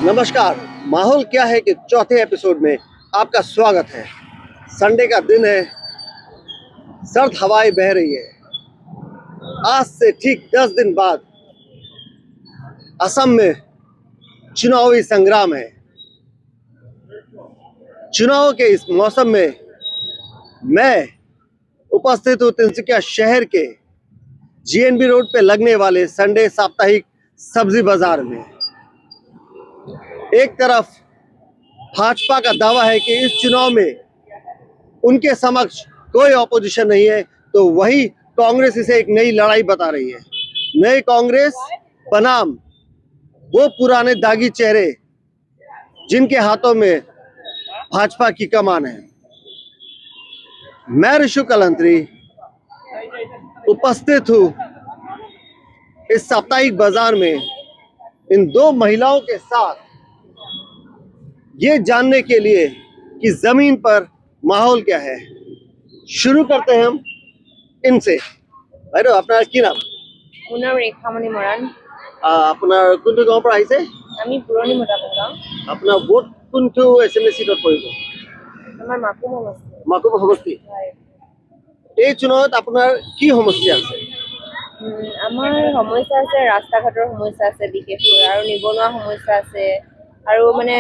नमस्कार। माहौल क्या है कि चौथे एपिसोड में आपका स्वागत है। संडे का दिन है, सर्द हवाएं बह रही है। आज से ठीक 10 दिन बाद असम में चुनावी संग्राम है। चुनाव के इस मौसम में मैं उपस्थित हूँ तिनसुकिया शहर के जीएनबी रोड पे लगने वाले संडे साप्ताहिक सब्जी बाजार में। एक तरफ भाजपा का दावा है कि इस चुनाव में उनके समक्ष कोई ऑपोजिशन नहीं है, तो वही कांग्रेस इसे एक नई लड़ाई बता रही है। नई कांग्रेस बनाम वो पुराने दागी चेहरे जिनके हाथों में भाजपा की कमान है। मैं ऋषु कलंत्री उपस्थित हूँ इस साप्ताहिक बाजार में इन दो महिलाओं के साथ ये जानने के लिए कि जमीन पर माहौल क्या है। शुरू करते हैं हम इनसे। বাইদেউ আপনার কি নাম? মোৰ নাম ৰেখামণি মৰাণ। আপোনাৰ কোনটো গাঁৱৰ পৰা আহিছে? আমি পুৰণি মোটাপুৰ গাঁও। আপোনাৰ ভোট কোনটো এছএমএ চিটত পৰিব? আমাৰ মাকুম সমষ্টি। মাকুম সমষ্টি। হয়। এই চুনাৱত আপোনাৰ কি সমস্যা আছে? আমাৰ সমস্যা আছে, ৰাস্তা ঘাটৰ সমস্যা আছে বিশেষকৈ, আৰু নিবনুৱা সমস্যা আছে, আৰু মানে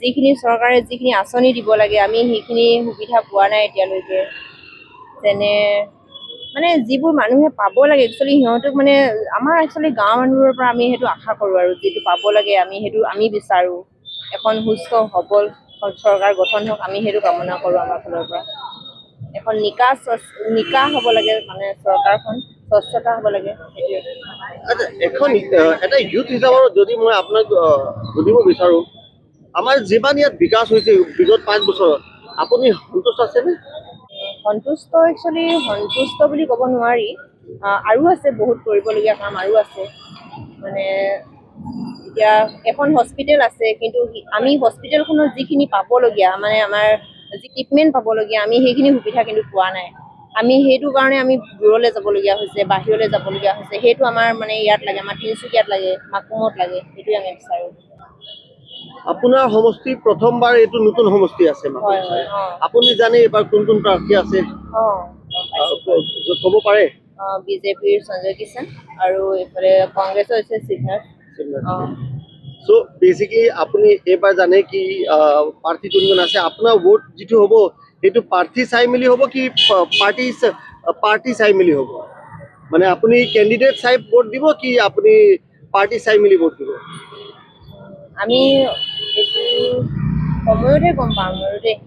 যিখিনি চৰকাৰে যিখিনি আঁচনি দিব লাগে আমি সেইখিনি সুবিধা পোৱা নাই এতিয়ালৈকে। যেনে মানে যিবোৰ মানুহে পাব লাগে একচুৱেলি সিহঁতক মানে আমাৰ একচুৱেলি গাঁৱৰ মানুহৰ পৰা আমি সেইটো আশা কৰোঁ, আৰু যিটো পাব লাগে আমি সেইটো আমি বিচাৰোঁ। এখন সুস্থ সবল চৰকাৰ গঠন হওক, আমি সেইটো কামনা কৰোঁ আমাৰ ফালৰ পৰা। এখন নিকা হ'ব লাগে, মানে চৰকাৰখন স্বচ্ছতা হ'ব লাগে। আচ্ছা, এখন এটা ইউথ হিচাপত যদি মই আপোনাক সুধিব বিচাৰোঁ, আমাৰ যিমান ইয়াত বিকাশ হৈছে বিগত 5 বছৰত, আপুনি সন্তুষ্ট আছেনে? সন্তুষ্ট একচুৱেলি সন্তুষ্ট বুলি ক'ব নোৱাৰি, আৰু আছে বহুত কৰিবলগীয়া কাম আৰু আছে। মানে এতিয়া এখন হস্পিটেল আছে, কিন্তু আমি হস্পিটেলখনত যিখিনি পাবলগীয়া মানে আমাৰ যি ট্ৰিটমেণ্ট পাবলগীয়া আমি সেইখিনি সুবিধা কিন্তু পোৱা নাই। আমি সেইটো কাৰণে আমি দূৰলৈ যাবলগীয়া হৈছে, বাহিৰলৈ যাবলগীয়া হৈছে। সেইটো আমাৰ মানে ইয়াত লাগে, আমাৰ তিনিচুকীয়াত লাগে, মাকুমত লাগে, সেইটোৱে আমি বিচাৰোঁ। আপোনাৰ সমষ্টি প্ৰথমবাৰ এইটো নতুন সমষ্টি আছে। আপুনি জানে এইবাৰ কোন কোন প্ৰাৰ্থী আছে? ক'ব পাৰে? বিজেপিৰ সঞ্জয় কিষাণ আৰু এইফালে কংগ্ৰেছৰ হৈছে সিদ্ধাৰ্থ। সো বেসিক্যালি আপুনি এইবাৰ জানে কি প্ৰাৰ্থী কোন কোন আছে? আপোনাৰ ভোট যিটো হ'ব সেইটো প্ৰাৰ্থী চাই মেলি হ'ব কি পাৰ্টি চাই মেলি হ'ব? মানে আপুনি কেণ্ডিডেট চাই ভোট দিব কি আপুনি পাৰ্টি চাই মেলি ভোট দিব? আমি এইটো সময়তহে গম পাম আৰু দেই।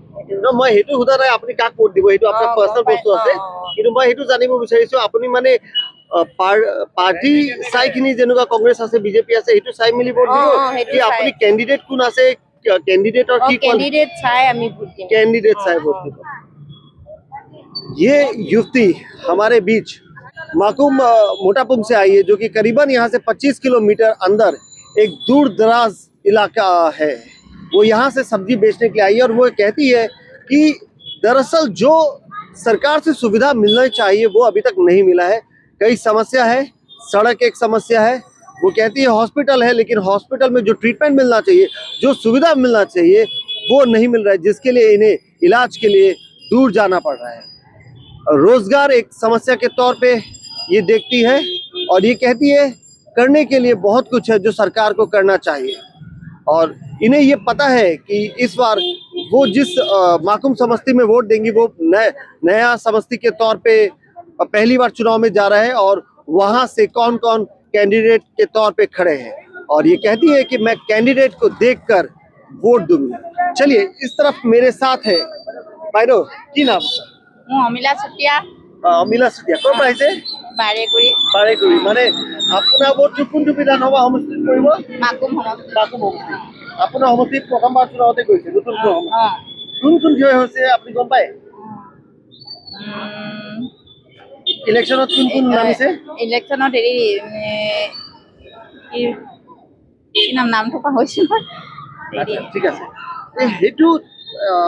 মই সেইটো সোধা নাই আপুনি কাক ভোট দিব, সেইটো আপোনাৰ পাৰ্চনেল বস্তু আছে, কিন্তু মই সেইটো জানিব বিচাৰিছো আপুনি মানে পাৰ্টি চাইখিনি যেনেকুৱা কংগ্ৰেছ আছে বিজেপি আছে সেইটো চাই মেলি ভোট দিব কি আপুনি কেণ্ডিডেট কোন আছে कैंडिडेट और की कैंडिडेट चाहे हमें वोट देंगे, कैंडिडेट चाहे वोट देंगे। ये युवती हमारे बीच माकूम मोटापुम से आई है, जो कि करीबन यहाँ से 25 किलोमीटर अंदर एक दूर दराज इलाका है। वो यहाँ से सब्जी बेचने के लिए आई है और वो कहती है कि दरअसल जो सरकार से सुविधा मिलना चाहिए वो अभी तक नहीं मिला है। कई समस्या है, सड़क एक समस्या है। वो कहती है हॉस्पिटल है, लेकिन हॉस्पिटल में जो ट्रीटमेंट मिलना चाहिए, जो सुविधा मिलना चाहिए वो नहीं मिल रहा है, जिसके लिए इन्हें इलाज के लिए दूर जाना पड़ रहा है। रोजगार एक समस्या के तौर पे ये देखती है और ये कहती है करने के लिए बहुत कुछ है जो सरकार को करना चाहिए, और इन्हें ये पता है कि इस बार वो जिस माकूम समष्टि में वोट देंगी वो नया समष्टि के तौर पे पहली बार चुनाव में जा रहा है और वहाँ से कौन कौन कैंडिडेट के तौर पे खड़े हैं, और ये कहती है कि मैं कैंडिडेट को देखकर वोट दूंगी। चलिए इस तरफ मेरे साथ है বাইদেউ কি নাম? অমিলা চুতীয়া। অমিলা চুতীয়া ক'ৰ পৰা আহিছে? বাৰেকুৰি। মানে আপোনাৰ ভোট কোনটো বিধানসভা সমষ্টিত পৰিব? মাকুম সমষ্টি। আপোনাৰ সমষ্টিত প্ৰথমবাৰ চুনাৱতে গৈছে নতুন কোন কোন জয় হৈছে আপুনি গম পায়? ইলেকশনত কোন কোন নামিছে? ইলেকশনত হেৰি কি নামটো পাহৰিছো। ঠিক আছে, সেইটো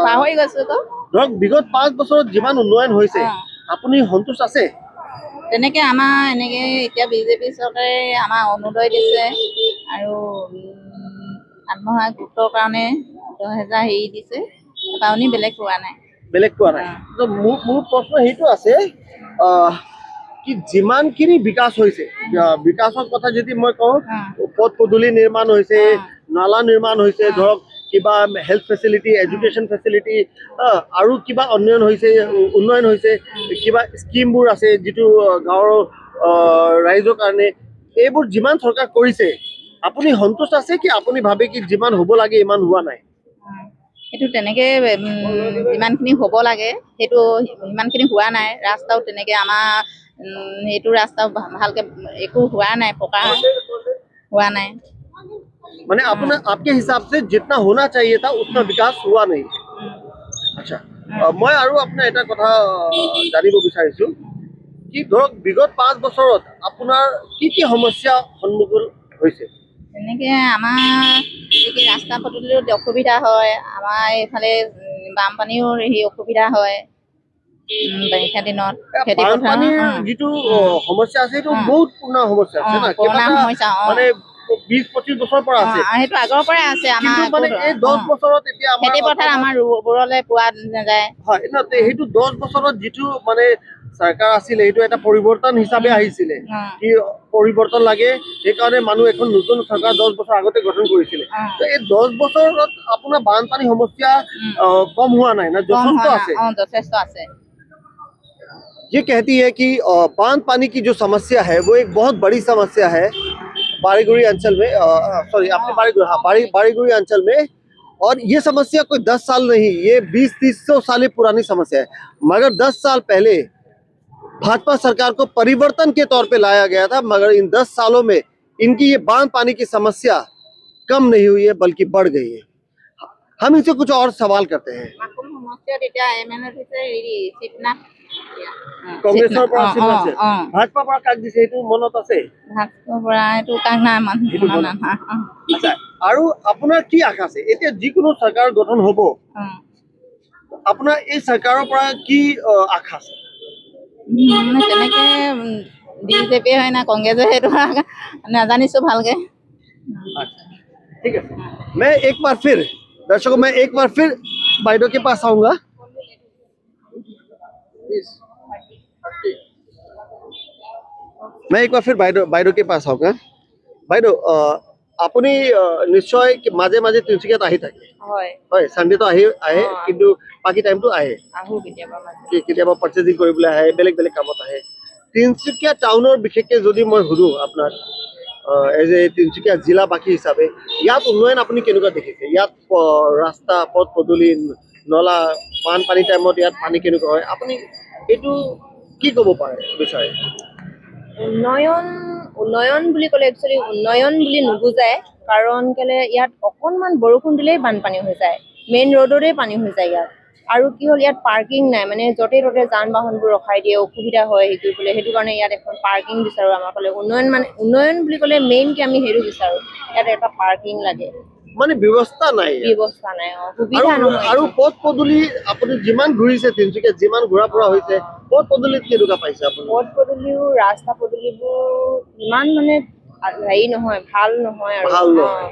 পাহৰি গৈছো তো। ধৰক বিগত 5 বছৰত যিমান উন্নয়ন হৈছে আপুনি সন্তুষ্ট আছে? তেনেকে আমাৰ এনেকে এতিয়া বিজেপি চৰকাৰে আমাৰ অৰুণোদয় দিছে, আৰু আত্মসহায়ক গোটৰ কাৰণে 10,000 হেৰি দিছে, পাউনি বেলেগ পোৱা নাই। বেলেগ পোৱা নাই। তো মোৰ প্ৰশ্ন সেইটো আছে কি যিমানখিনি বিকাশ হৈছে, বিকাশৰ কথা যদি মই কওঁ, পথ পদূলি নিৰ্মাণ হৈছে, নালা নিৰ্মাণ হৈছে, ধৰক কিবা হেল্থ ফেচিলিটি, এডুকেশ্যন ফেচিলিটি, আৰু কিবা উন্নয়ন হৈছে, কিবা স্কিমবোৰ আছে যিটো গাঁৱৰ ৰাইজৰ কাৰণে, এইবোৰ যিমান চৰকাৰ কৰিছে আপুনি সন্তুষ্ট আছে কি? আপুনি ভাবে কি যিমান হ'ব লাগে ইমান হোৱা নাই? সেইটো তেনেকে যিমানখিনি হ'ব লাগে সেইটো সিমানখিনি হোৱা নাই। ৰাস্তাও তেনেকে আমাৰ সেইটো ৰাস্তাও ভালকে একো হোৱা নাই, পকা हुआ नहीं। माने आपके हिसाब से जितना होना चाहिए था उतना विकास हुआ नहीं। अच्छा, मैं আৰু আপোনাৰ এটা কথা জানিব বিচাৰিছো কি ধৰক বিগত 5 বছৰত আপোনাৰ কি কি সমস্যা সন্মুখীন হৈছে? তেনেকে আমাৰ কি ৰাস্তা পদূলিৰ অসুবিধা হয়, আমাৰ এইফালে বানপানীও হেৰি অসুবিধা হয়। বাৰিষা দিনত খেতি বানপানীৰ যিটো সমস্যা আছে সেইটো বহুত পুৰণা সমস্যা আছে না, মানে 20-25 বছৰ পৰা আছে। সেইটো আগৰ পৰাই আছে আমাৰ, মানে এই 10 বছৰত এতিয়া আমাৰ খেতি পথাৰ আমাৰ ৰুবলৈ পোৱা নাযায়। হয় না, সেইটো 10 বছৰত যিটো মানে চৰকাৰ আছিল সেইটো এটা পৰিৱৰ্তন হিচাপে আহিছিলে, কি পৰিৱৰ্তন লাগে সেইকাৰণে মানুহ এখন নতুন চৰকাৰ 10 বছৰ আগতে গঠন কৰিছিলে। তো এই 10 বছৰত আপোনাৰ বানপানী সমস্যা কম হোৱা নাই না? যথেষ্ট আছে। ये कहती है कि बांध की जो समस्या है वो एक बहुत बड़ी समस्या है बारीगुड़ी अंचल में, सॉरी अपने बारीगुड़ी अंचल में। और ये समस्या कोई 10 साल नहीं, ये 20-30 साल पुरानी समस्या है। मगर 10 साल पहले भाजपा सरकार को परिवर्तन के तौर पे लाया गया था, मगर इन 10 सालों में इनकी ये बांध पानी की समस्या कम नहीं हुई है बल्कि बढ़ गई है। हम इनसे कुछ और सवाल करते हैं। কংগ্ৰেছৰ পৰা আছে, ভাজপাৰ পৰা কাক দিছে সেইটো মনত আছে? ভাজপাৰ পৰা এইটো কাক নাই আচ্ছা, আৰু আপোনাৰ কি আশা আছে এতিয়া যিকোনো চৰকাৰ গঠন হ'ব, আপোনাৰ এই চৰকাৰৰ পৰা কি আশা আছে? তেনেকে বিজেপি হয় না কংগ্ৰেছে সেইটো নাজানিছো ভালকে। ठीक है, मैं एक बार फिर दर्शकों मैं एक बार फिर बाइडो के पास आऊंगा। मैं एक बार फिर বাইদেউ के पास आऊंगा। বাইদেউ আপুনি নিশ্চয় মাজে মাজে তিনিচুকীয়াত আহি থাকে? হয় হয়, সানডে তো আহে কিন্তু বাকি টাইমটো আহে? আহো কেতিয়াবা কেতিয়াবা পাৰ্চেজিং কৰিবলৈ আহে, বেলেগ বেলেগ কামত আহে। তিনিচুকীয়া টাউনৰ বিশেষকৈ যদি মই সুধো আপোনাক এজ এ তিনিচুকীয়া জিলাবাসী হিচাপে ইয়াত উন্নয়ন আপুনি কেনেকুৱা দেখিছে? ইয়াত ৰাস্তা পথ পদূলি নলা বানপানী টাইমত ইয়াত পানী কেনেকুৱা হয় আপুনি এইটো কি ক'ব বিচাৰে? উন্নয়ন বুলি ক'লে একচুৱেলি উন্নয়ন বুলি নুবুজায়, কাৰণ কেলে ইয়াত অকণমান বৰষুণ দিলেই বানপানী হৈ যায়, মেইন ৰোডতে পানী হৈ যায় ইয়াত। আৰু কি হ'ল ইয়াত পাৰ্কিং নাই, মানে য'তে ত'তে যান বাহনবোৰ ৰখাই দিয়ে, অসুবিধা হয় হেৰি কৰিবলৈ। সেইটো কাৰণে ইয়াত এখন পাৰ্কিং বিচাৰোঁ। আমাৰ ফালে উন্নয়ন বুলি ক'লে মেইনকে আমি সেইটো বিচাৰোঁ, ইয়াত এটা পাৰ্কিং লাগে। মানে ব্যৱস্থা নাই, সুবিধা নহয়। আৰু পথ পদূলি আপুনি যিমান ঘূৰিছে তিনিচুকীয়াত যিমান ঘূৰা ফুৰা হৈছে পথ পদূলিত কেনেকুৱা পাইছে আপুনি? পথ পদূলিও ৰাস্তা পদূলিবোৰ ইমান মানে হেৰি নহয়, ভাল নহয় আৰু ভাল নহয়,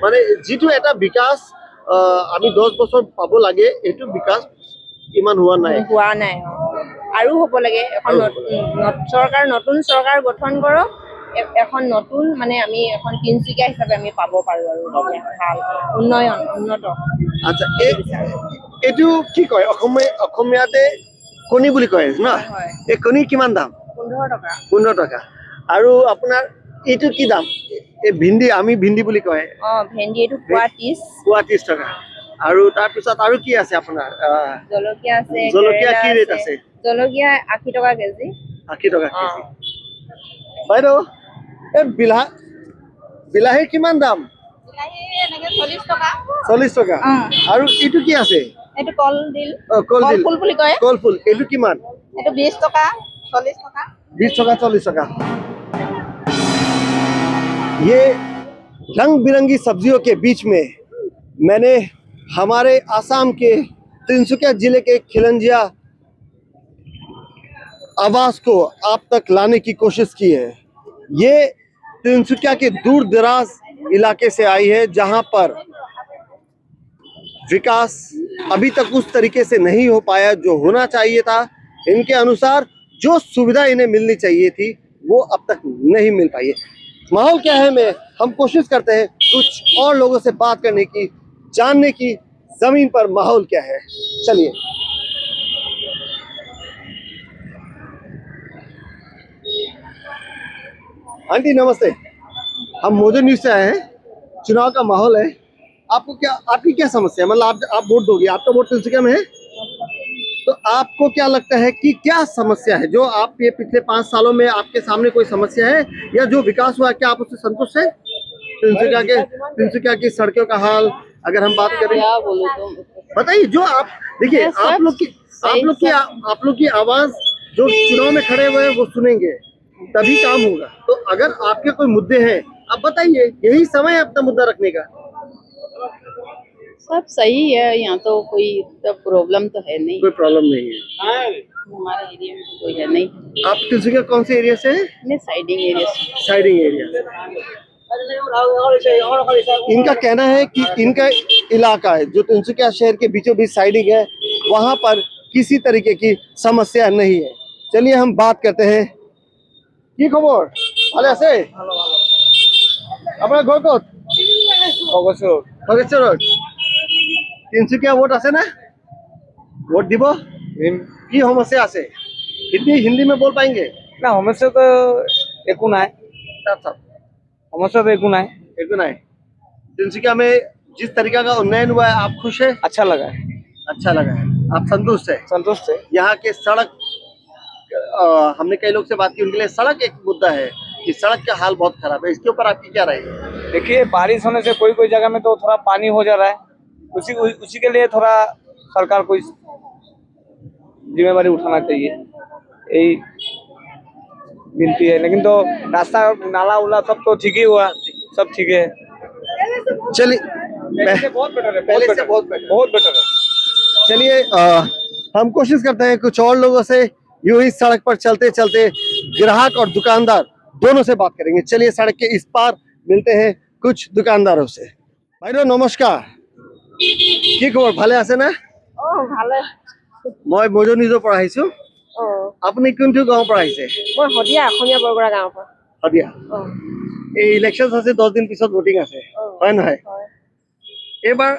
মানে যিটো এটা বিকাশ আমি 10 বছৰ পাব লাগে এইটো বিকাশ ইমান হোৱা নাই আৰু হ'ব লাগে। এখন নতুন চৰকাৰ গঠন কৰক, এখন নতুন মানে আমি এখন তিনিচুকীয়া হিচাপে আমি পাব পাৰো আৰু ভাল উন্নত। আচ্ছা, এইটো কি কয় অসমীয়াতে কণী বুলি কয় না? এই কণী কিমান দাম? 15 টকা। আৰু আপোনাৰ এইটো কি দাম? এই ভিন্দি, আমি ভিন্দি বুলি কয়। ভেন্দি এইটো পোৱা 30 টকা। আৰু তাৰপিছত আৰু কি আছে আপোনাৰ? জলকীয়া আছে। জলকীয়া কি ৰেট আছে? জলকীয়া 80 টকা কেজি। 80 টকা কেজি। বাইদেউ এই বিলাহীৰ কিমান দাম? বিলাহী এনেকে 40 টকা। 40 টকা। আৰু এইটো কি আছে? এইটো কলডিল। কলফুল বুলি কয়। কলফুল এইটো কিমান? এইটো 20 টকা 40 টকা। 20 टका 40 टका। ये रंग बिरंगी सब्जियों के बीच में मैंने हमारे आसाम के तिनसुकिया जिले के खिलंजिया आवास को आप तक लाने की कोशिश की है। ये तिनसुकिया के दूर दराज इलाके से आई है जहां पर विकास अभी तक उस तरीके से नहीं हो पाया जो होना चाहिए था। इनके अनुसार जो सुविधा इन्हें मिलनी चाहिए थी वो अब तक नहीं मिल पाई है। माहौल क्या है में हम कोशिश करते हैं कुछ और लोगों से बात करने की, जानने की जमीन पर माहौल क्या है। चलिए। आंटी नमस्ते, हम मोदी न्यूज से आए हैं। चुनाव का माहौल है, आपकी क्या समस्या है? मतलब आप वोट दोगे, आपका वोट तिनसुकिया में है, तो आपको क्या लगता है कि क्या समस्या है जो आप ये पिछले 5 सालों में आपके सामने कोई समस्या है या जो विकास हुआ क्या आप उससे संतुष्ट हैं? तिनसुकिया की सड़कों का हाल अगर हम बात करें, क्या बोलूं तो बताइए। जो आप देखिए, आप लोग की आवाज जो चुनाव में खड़े हुए हैं वो सुनेंगे तभी काम होगा। तो अगर आपके कोई मुद्दे हैं आप बताइए, यही समय है अपना मुद्दा रखने का। सब सही है, यहाँ तो कोई प्रॉब्लम तो है नहीं, कोई प्रॉब्लम नहीं है हमारे एरिया में तो कोई है नहीं। आप तिनसुकिया कौन से एरिया से हैं? मैं साइडिंग एरिया से। Siding area. इनका कहना है कि इनका इलाका है जो तिनसुकिया शहर के बीचों बीच साइडिंग है, वहां पर किसी तरीके की समस्या नहीं है। चलिए हम बात करते हैं। की खबर? ভালে আছে? আপনার ঘর কত? খগেশ্বর রোড। তিনসুকিয়া ভোট আছে না? ভোট দিব? কি সমস্যা আছে? हिंदी में बोल पाएंगे? ना समस्या तो एकू ना है, समस्या तो एकू ना है। तिनसुकिया में जिस तरीके का उन्नयन हुआ है आप खुश है? अच्छा लगा है, अच्छा लगा है, आप संतुष्ट है? संतुष्ट है। यहाँ के सड़क, हमने कई लोग से बात की, उनके लिए सड़क एक मुद्दा है कि सड़क का हाल बहुत खराब है। इसके ऊपर आपकी क्या राय है? देखिए, बारिश होने से कोई जगह में तो थोड़ा पानी हो जा रहा है, उसी के लिए थोड़ा सरकार को जिम्मेवारी उठाना चाहिए, यही विनती है। लेकिन तो रास्ता नाला उला सब तो ठीक ही हुआ, सब ठीक है। चलिए, बहुत बेटर है, पहले से बहुत बेटर है। चलिए हम कोशिश करते हैं कुछ और लोगों से यूं ही सड़क पर चलते चलते ग्राहक और दुकानदार दोनों से बात करेंगे। चलिए सड़क के इस पार मिलते हैं कुछ दुकानदारों से। भाई नमस्कार, কি খবৰ? ভালে আছে না? ভালে। মই মজু নিজৰ পৰা আহিছো। আপুনি কোনটো গাঁৱৰ পৰা আহিছে? মই শদিয়া অসমীয়া বৰগৰা গাঁৱৰ পৰা। শদিয়া। এই ইলেকশ্যন আছে, 10 দিন পিছত ভোটিং আছে, হয় নহয়? এবাৰ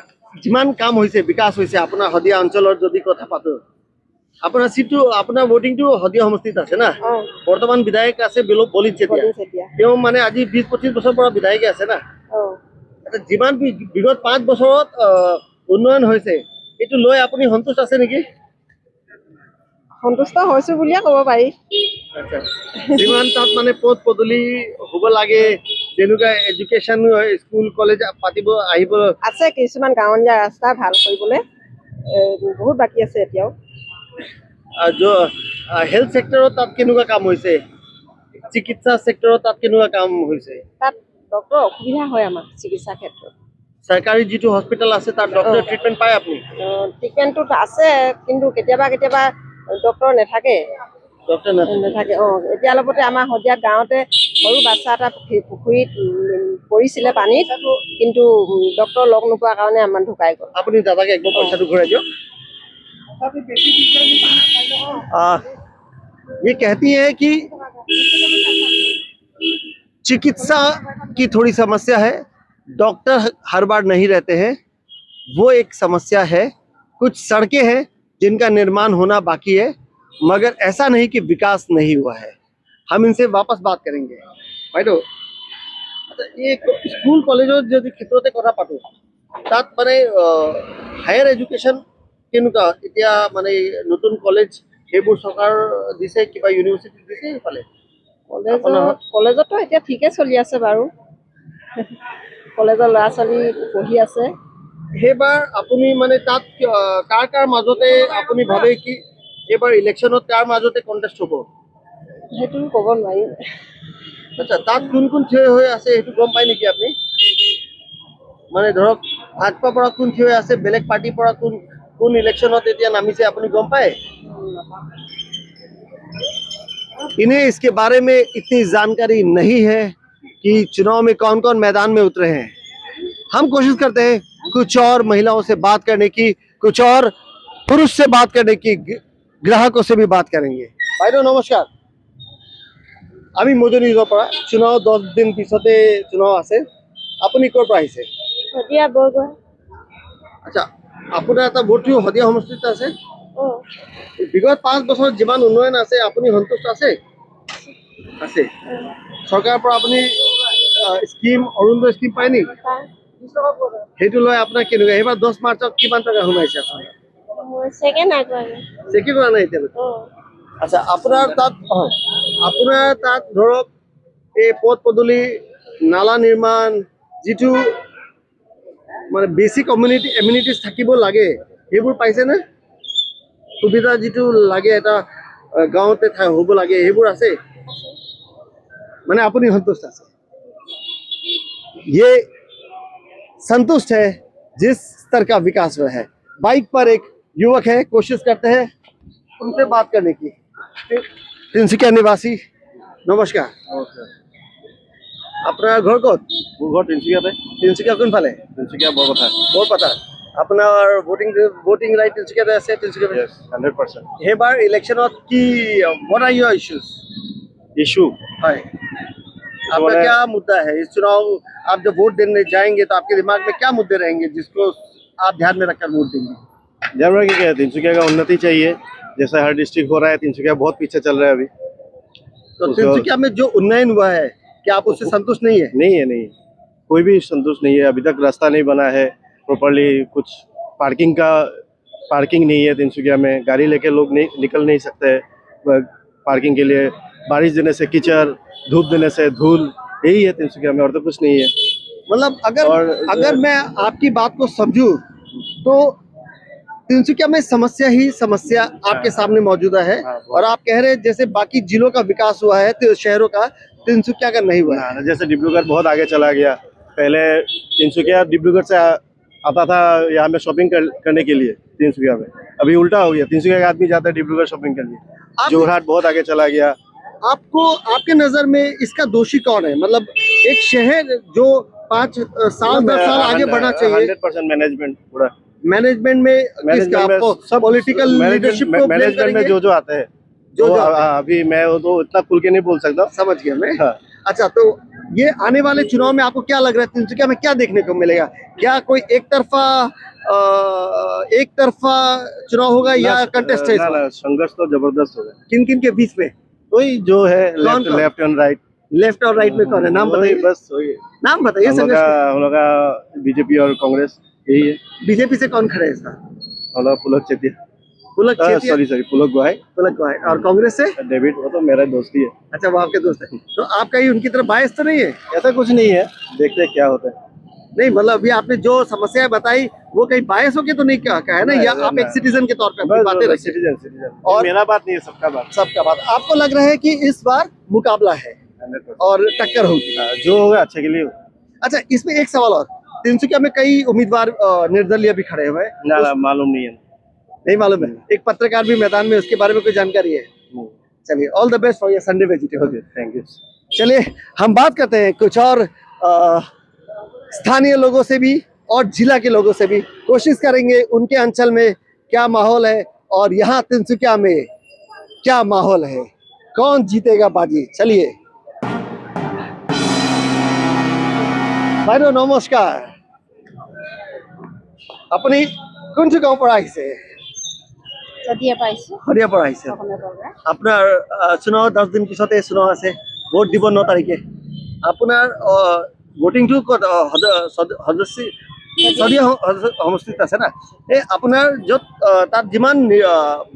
যিমান কাম হৈছে, বিকাশ হৈছে আপোনাৰ শদিয়া অঞ্চলৰ যদি কথা পাতো, আপোনাৰ সিটটো, আপোনাৰ ভোটিংটো শদিয়া সমষ্টিত আছে না? বৰ্তমান বিধায়ক আছে বলিত চেতিয়া। তেওঁ মানে আজি 20-25 বছৰ পৰা বিধায়কে আছে না? যিমান বিগত 5 বছৰত উন্নয়ন হৈছে, এইটো লৈ আপুনি সন্তুষ্ট আছে নেকি? সন্তুষ্ট হৈছো বুলিয়ে ক'ব পাৰি। আচ্ছা, যিমান তাত মানে পথ পদূলি হ'ব লাগে, যেনেকুৱা এডুকেশ্যন স্কুল কলেজ পাতিব আহিব আছে, কিছুমান গাঁৱলীয়া ৰাস্তা ভাল কৰিবলৈ বহুত বাকী আছে এতিয়াও। হেল্থ সেক্টৰত তাত কেনেকুৱা কাম হৈছে? চিকিৎসা সেক্টৰত তাত কেনেকুৱা কাম হৈছে? তাত ডক্টৰ অসুবিধা হয় আমাৰ চিকিৎসা ক্ষেত্ৰত। চৰকাৰী যিটো হস্পিটেল আছে তাত ডক্টৰ ট্ৰিটমেণ্ট পায় আপুনি? ট্ৰিটমেণ্টটোত আছে, কিন্তু কেতিয়াবা ডক্টৰ নাথাকে। এতিয়া অলপতে আমাৰ শদিয়া গাঁৱতে সৰু বাচ্চা এটা পুখুৰীত পৰিছিলে পানীত, কিন্তু ডক্টৰ লগ নোপোৱাৰ কাৰণে আমাৰ ঢুকাই গ'ল। আপুনি দাদাকে একদম পইচাটো ঘূৰাই দিয়ক। ये कहती है कि चिकित्सा की थोड़ी समस्या है, डॉक्टर हर बार नहीं रहते हैं, वो एक समस्या है। कुछ सड़कें हैं जिनका निर्माण होना बाकी है, मगर ऐसा नहीं कि विकास नहीं हुआ है। हम इनसे वापस बात करेंगे। भाई तो ये स्कूल कॉलेजों যদি ক্ষেত্ৰতে কথা পাতো, তাত মানে হায়াৰ এডুকেশ্যন কেনেকুৱা? এতিয়া মানে নতুন কলেজ সেইবোৰ চৰকাৰ দিছে, কিবা ইউনিভাৰ্চিটি দিছে এইফালে? কলেজতো এতিয়া ঠিকে চলি আছে বাৰু, কলেজৰ ল'ৰা ছোৱালী পঢ়ি আছে। সেইবাৰ আপুনি মানে তাত কাৰ মাজতে আপুনি ভাবে কি এইবাৰ ইলেকশ্যনত কাৰ মাজতে কণ্টেষ্ট হ'ব? সেইটো ক'ব নোৱাৰিম। আচ্ছা, তাত কোন থিয় হৈ আছে সেইটো গম পায় নেকি আপুনি? মানে ধৰক ভাজপাৰ পৰা কোন থিয় হৈ আছে, বেলেগ পাৰ্টিৰ পৰা কোন ইলেকশ্যনত এতিয়া নামিছে আপুনি গম পায়? इन्हें इसके बारे में इतनी जानकारी नहीं है कि चुनाव में कौन कौन मैदान में उतरे हैं। हम कोशिश करते हैं कुछ और महिलाओं से बात करने की, कुछ और पुरुष से बात करने की, ग्राहकों से भी बात करेंगे। বাইদেউ নমস্কাৰ, আমি মজু নিউজৰ পৰা চুনাও 10 দিন পিছতে চুনাও আছে, আপুনি ক'ৰ পৰা আহিছে? শদিয়া বৰগোহাঁই। আচ্ছা, আপোনাৰ এটা ভোটটো শদিয়া সমষ্টিত আছে। অঁ বিগত 5 বছৰত যিমান উন্নয়ন আছে আপুনি সন্তুষ্ট আছে? আছে। চৰকাৰৰ পৰা আপুনি স্কিম অৰুণোদয় স্কিম পায় নি? সেইটো লৈ আপোনাৰ কেনেকুৱা? এইবাৰ 10 মাৰ্চত কিমান টকা সোমাইছে আপোনাৰ? ছেকেণ্ড আগৰ। চেকি কৰা নাই এতিয়ালৈকে? অঁ আচ্ছা, আপোনাৰ তাত ধৰক এই পথ পদূলি, নালা নিৰ্মাণ, যিটো মানে বেছিক এমিনিটিজ থাকিব লাগে সেইবোৰ পাইছেনে? সুবিধা যিটো লাগে এটা গাঁৱতে হ'ব লাগে সেইবোৰ আছে? মানে আপুনি সন্তুষ্ট আছে? ये संतुष्ट है जिस स्तर का विकास हुआ है। बाइक पर एक युवक है, कोशिश करते हैं उनसे बात करने की। তিনচুকীয়া নিবাসী, নমস্কাৰ। আপোনাৰ ঘৰ ক'ত? মোৰ ঘৰ তিনিচুকীয়াতে। তিনচুকীয়া কোনফালে? তিনিচুকীয়া বৰপথাৰ। বৰপথাৰ। আপোনাৰ ভোটিং ৰাইট তিনচুকীয়াতে আছে? তিনচুকীয়াতে। Yes, 100%. এইবাৰ ইলেকশ্যনত কি what are your issues? Issue है आपका बोले- क्या मुद्दा है इस चुनाव? आप जब वोट देने जाएंगे तो आपके दिमाग में क्या मुद्दे रहेंगे जिसको आप ध्यान में रखकर वोट देंगे? जानवर की क्या है, तिनसुकिया का उन्नति चाहिए। जैसा हर डिस्ट्रिक्ट हो रहा है, तिनसुकिया बहुत पीछे चल रहा है अभी। तो उसको- तिनसुकिया में जो उन्नयन हुआ है क्या आप उससे संतुष्ट नहीं है? नहीं है, नहीं, कोई भी संतुष्ट नहीं है। अभी तक रास्ता नहीं बना है प्रॉपरली, कुछ पार्किंग नहीं है तिनसुकिया में। गाड़ी लेके लोग नहीं निकल नहीं सकते पार्किंग के लिए। बारिश देने से कीचड़, धूप देने से धूल, यही है तिनसुकिया में, और तो कुछ नहीं है। मतलब अगर मैं आपकी बात को समझूं तो तिनसुकिया में समस्या ही समस्या आपके सामने मौजूदा है। हाँ, और आप कह रहे हैं जैसे बाकी जिलों का विकास हुआ है तो शहरों का, तिनसुकिया का नहीं हुआ है। ना, जैसे डिब्रूगढ़ बहुत आगे चला गया। पहले तिनसुकिया डिब्रूगढ़ से आता था यहाँ में शॉपिंग करने के लिए तिनसुकिया में। अभी उल्टा हो गया, तिनसुकिया का आदमी जाता है डिब्रूगढ़ शॉपिंग के लिए। जोरहाट बहुत आगे चला गया। आपके नजर में इसका दोषी कौन है? मतलब एक शहर जो 5 साल 10 साल आगे बढ़ना चाहिए, 100% मैनेजमेंट पूरा। मैनेजमेंट में किसका? आपको पॉलिटिकल लीडरशिप को blame मैनेजमेंट में करेंगे? जो आते हैं जो वो, आते हैं। अभी मैं वो तो इतना खुल के नहीं बोल सकता। समझ गया मैं। हाँ। अच्छा, तो ये आने वाले चुनाव में आपको क्या लग रहा है तिनसुकिया में क्या देखने को मिलेगा? क्या कोई एक तरफा चुनाव होगा या कंटेस्ट है? संघर्ष तो जबरदस्त होगा। किन किन के बीच में? वही जो है कौन? Left and right. लेफ्ट और राइट में कौन है? नाम बताइए। बस वही नाम बताइए। हम लोग का बीजेपी और कांग्रेस यही है। बीजेपी से कौन खड़े हैं इसका? हम लोग पुलक चेतिया, पुलक चेतिया, सॉरी पुलक गुहाई, पुलक गुहाई। और कांग्रेस से? डेविड, वो तो मेरा दोस्त ही है। अच्छा, वो आपके दोस्त है। तो आपका ही उनकी तरफ बायस तो नहीं है? ऐसा कुछ नहीं है, देखते हैं क्या होता है। नहीं, मतलब अभी आपने जो समस्याएं बताई वो कहीं बायस होके तो नहीं कहा है ना? या आप एक सिटीजन के तौर पे अपनी बातें रखिए। सिटीजन और- और मेरा बात नहीं है, सबका बात। सबका बात। आपको लग रहा है कि इस बार मुकाबला है 100%। और टक्कर होगी? जो होगा अच्छे के लिए होगा। अच्छा, इसमें एक सवाल और, तिनसुकिया में कई उम्मीदवार निर्दलीय भी खड़े हुए हैं, ना मालूम नहीं है। नहीं मालूम है? एक पत्रकार भी मैदान में, उसके बारे में कोई जानकारी है? चलिए, all the best for your Sunday vegetable. Okay, thank you. चलिए हम बात करते हैं कुछ और स्थानीय लोगों से भी और जिला के लोगों से भी। कोशिश करेंगे उनके अंचल में क्या माहौल है और यहाँ तिनसुकिया में क्या माहौल है, कौन जीतेगा बाजी। चलिए বাইদেউ নমস্কাৰ, আপুনি কোনটো গাঁৱৰ পৰা আহিছে? শদিয়া পাইছোঁ। শদিয়াৰ পৰা আহিছে। আপোনাৰ চুনাও 10 দিন পিছতে চুনাও আছে, ভোট দিব 9 তাৰিখে। আপোনাৰ ভোটিংটো ক'ত? শদিয়া সমষ্টিত আছে না? এই আপোনাৰ য'ত তাত যিমান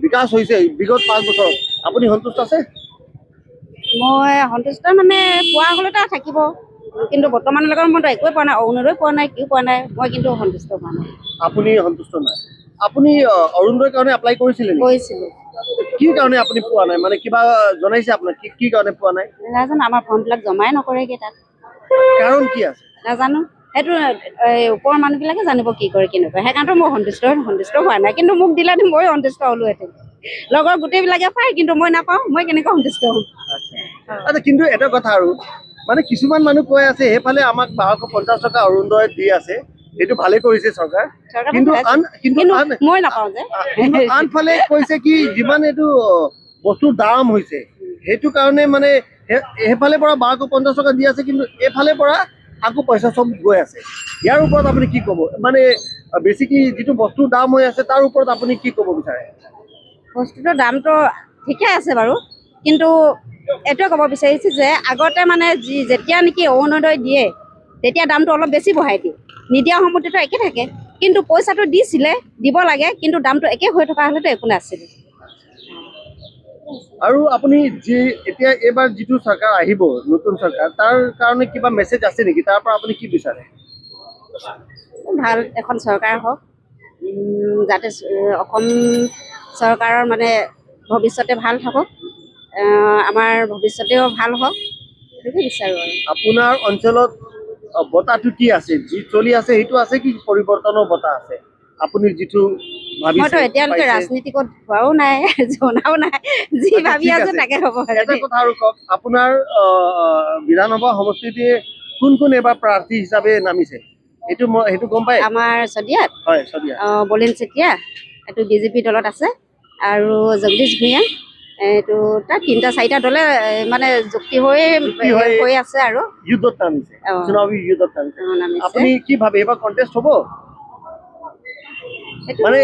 বিকাশ হৈছে বিগত 5 বছৰত, আপুনি সন্তুষ্ট আছে? মই সন্তুষ্ট মানে পোৱা হ'লেতো থাকিব, কিন্তু বৰ্তমানলৈকে মইতো একোৱে পোৱা নাই, অৰুণোদয় পোৱা নাই, কিয় পোৱা নাই, মই কিন্তু সন্তুষ্ট হোৱা নাই। আপুনি সন্তুষ্ট নাই? আপুনি অৰুণোদয়ৰ কাৰণে এপ্লাই কৰিছিলে নেকি? কৰিছিলোঁ। কি কাৰণে আপুনি পোৱা নাই? মানে কিবা জনাইছে আপোনাক কি কাৰণে পোৱা নাই? নাজানো, আমাৰ ফৰ্মবিলাক জমাই নকৰেগৈ তাত। কাৰণ কি আছে? নাজানো, সেইটো ওপৰৰ মানুহবিলাকে জানিব কি কৰে কি নকৰে। সেইকাৰণেতো মই সন্তুষ্ট হোৱা নাই, কিন্তু মোক দিলেতো মই সন্তুষ্ট হ'লোহেঁতেন। লগৰ গোটেইবিলাকে পায়, কিন্তু মই নাপাওঁ, মই কেনেকৈ সন্তুষ্ট হ'ম? আচ্ছা, কিন্তু এটা কথা আৰু, মানে কিছুমান মানুহ কৈ আছে সেইফালে আমাক 1250 টকা অৰুণোদয় দি আছে, এইটো ভালে কৰিছে চৰকাৰ চৰকাৰে কিন্তু ভালে আছে। আন কিন্তু কিন্তু আন মই নাপাওঁ যে কিন্তু আনফালে কৈছে কি যিমান এইটো বস্তুৰ দাম হৈছে সেইটো কাৰণে মানে সেইফালে পৰা 1250 টকা দি আছে কিন্তু এইফালে পৰা আকৌ পইচা চব গৈ আছে ইয়াৰ ওপৰত আপুনি কি ক'ব মানে বেছিকি যিটো বস্তুৰ দাম হৈ আছে তাৰ ওপৰত আপুনি কি ক'ব বিচাৰে বস্তুটোৰ দামটো ঠিকে আছে বাৰু কিন্তু এইটোৱে ক'ব বিচাৰিছোঁ যে আগতে মানে যেতিয়া নেকি অৰুণোদয় দিয়ে তেতিয়া দামটো অলপ বেছি বঢ়াই দিয়ে নিদিয়া সময়তো একে থাকে কিন্তু পইচাটো দিছিলে দিব লাগে কিন্তু দামটো একে হৈ থকা হ'লেতো একো নাছিলে আৰু আপুনি যি এতিয়া এইবাৰ যিটো চৰকাৰ আহিব নতুন চৰকাৰ তাৰ কাৰণে কিবা মেছেজ আছে নেকি তাৰ পৰা আপুনি কি বিচাৰে ভাল এখন চৰকাৰ হওক যাতে অসম চৰকাৰৰ মানে ভৱিষ্যতে ভাল থাকক আমাৰ ভৱিষ্যতেও ভাল হওক সেইটোকে বিচাৰোঁ আৰু আপোনাৰ অঞ্চলত বতাহটো কি আছে যি চলি আছে সেইটো আছে কি পৰিৱৰ্তনৰ বতাহ আছে আপুনি যিটো ভাবিছে মইতো এতিয়ালৈকে পাইছে? ৰাজনীতিকত হোৱাও নাই জনাও নাই যি আচ্ছা, ভাবি ঠিক আছো আছে। তাকে হ'ব আৰু এটা কথা আৰু কওক আপোনাৰ বিধানসভা সমষ্টিতে কোন কোন এবাৰ প্ৰাৰ্থী হিচাপে নামিছে সেইটো গম পায় আমাৰ চদিয়াত হয় চদিয়া বলিন চেতিয়া এইটো বিজেপি দলত আছে আৰু জগদীশ ভূঞা এইটো তাত 3-4টা দলে মানে যুক্তি হৈ আছে আৰু যুদ্ধত নামিছে অ। চুনাবী যুদ্ধত নামিছে নামিছে আপুনি কি ভাবে এবাৰ কণ্টেষ্ট হ'ব এইটো মানে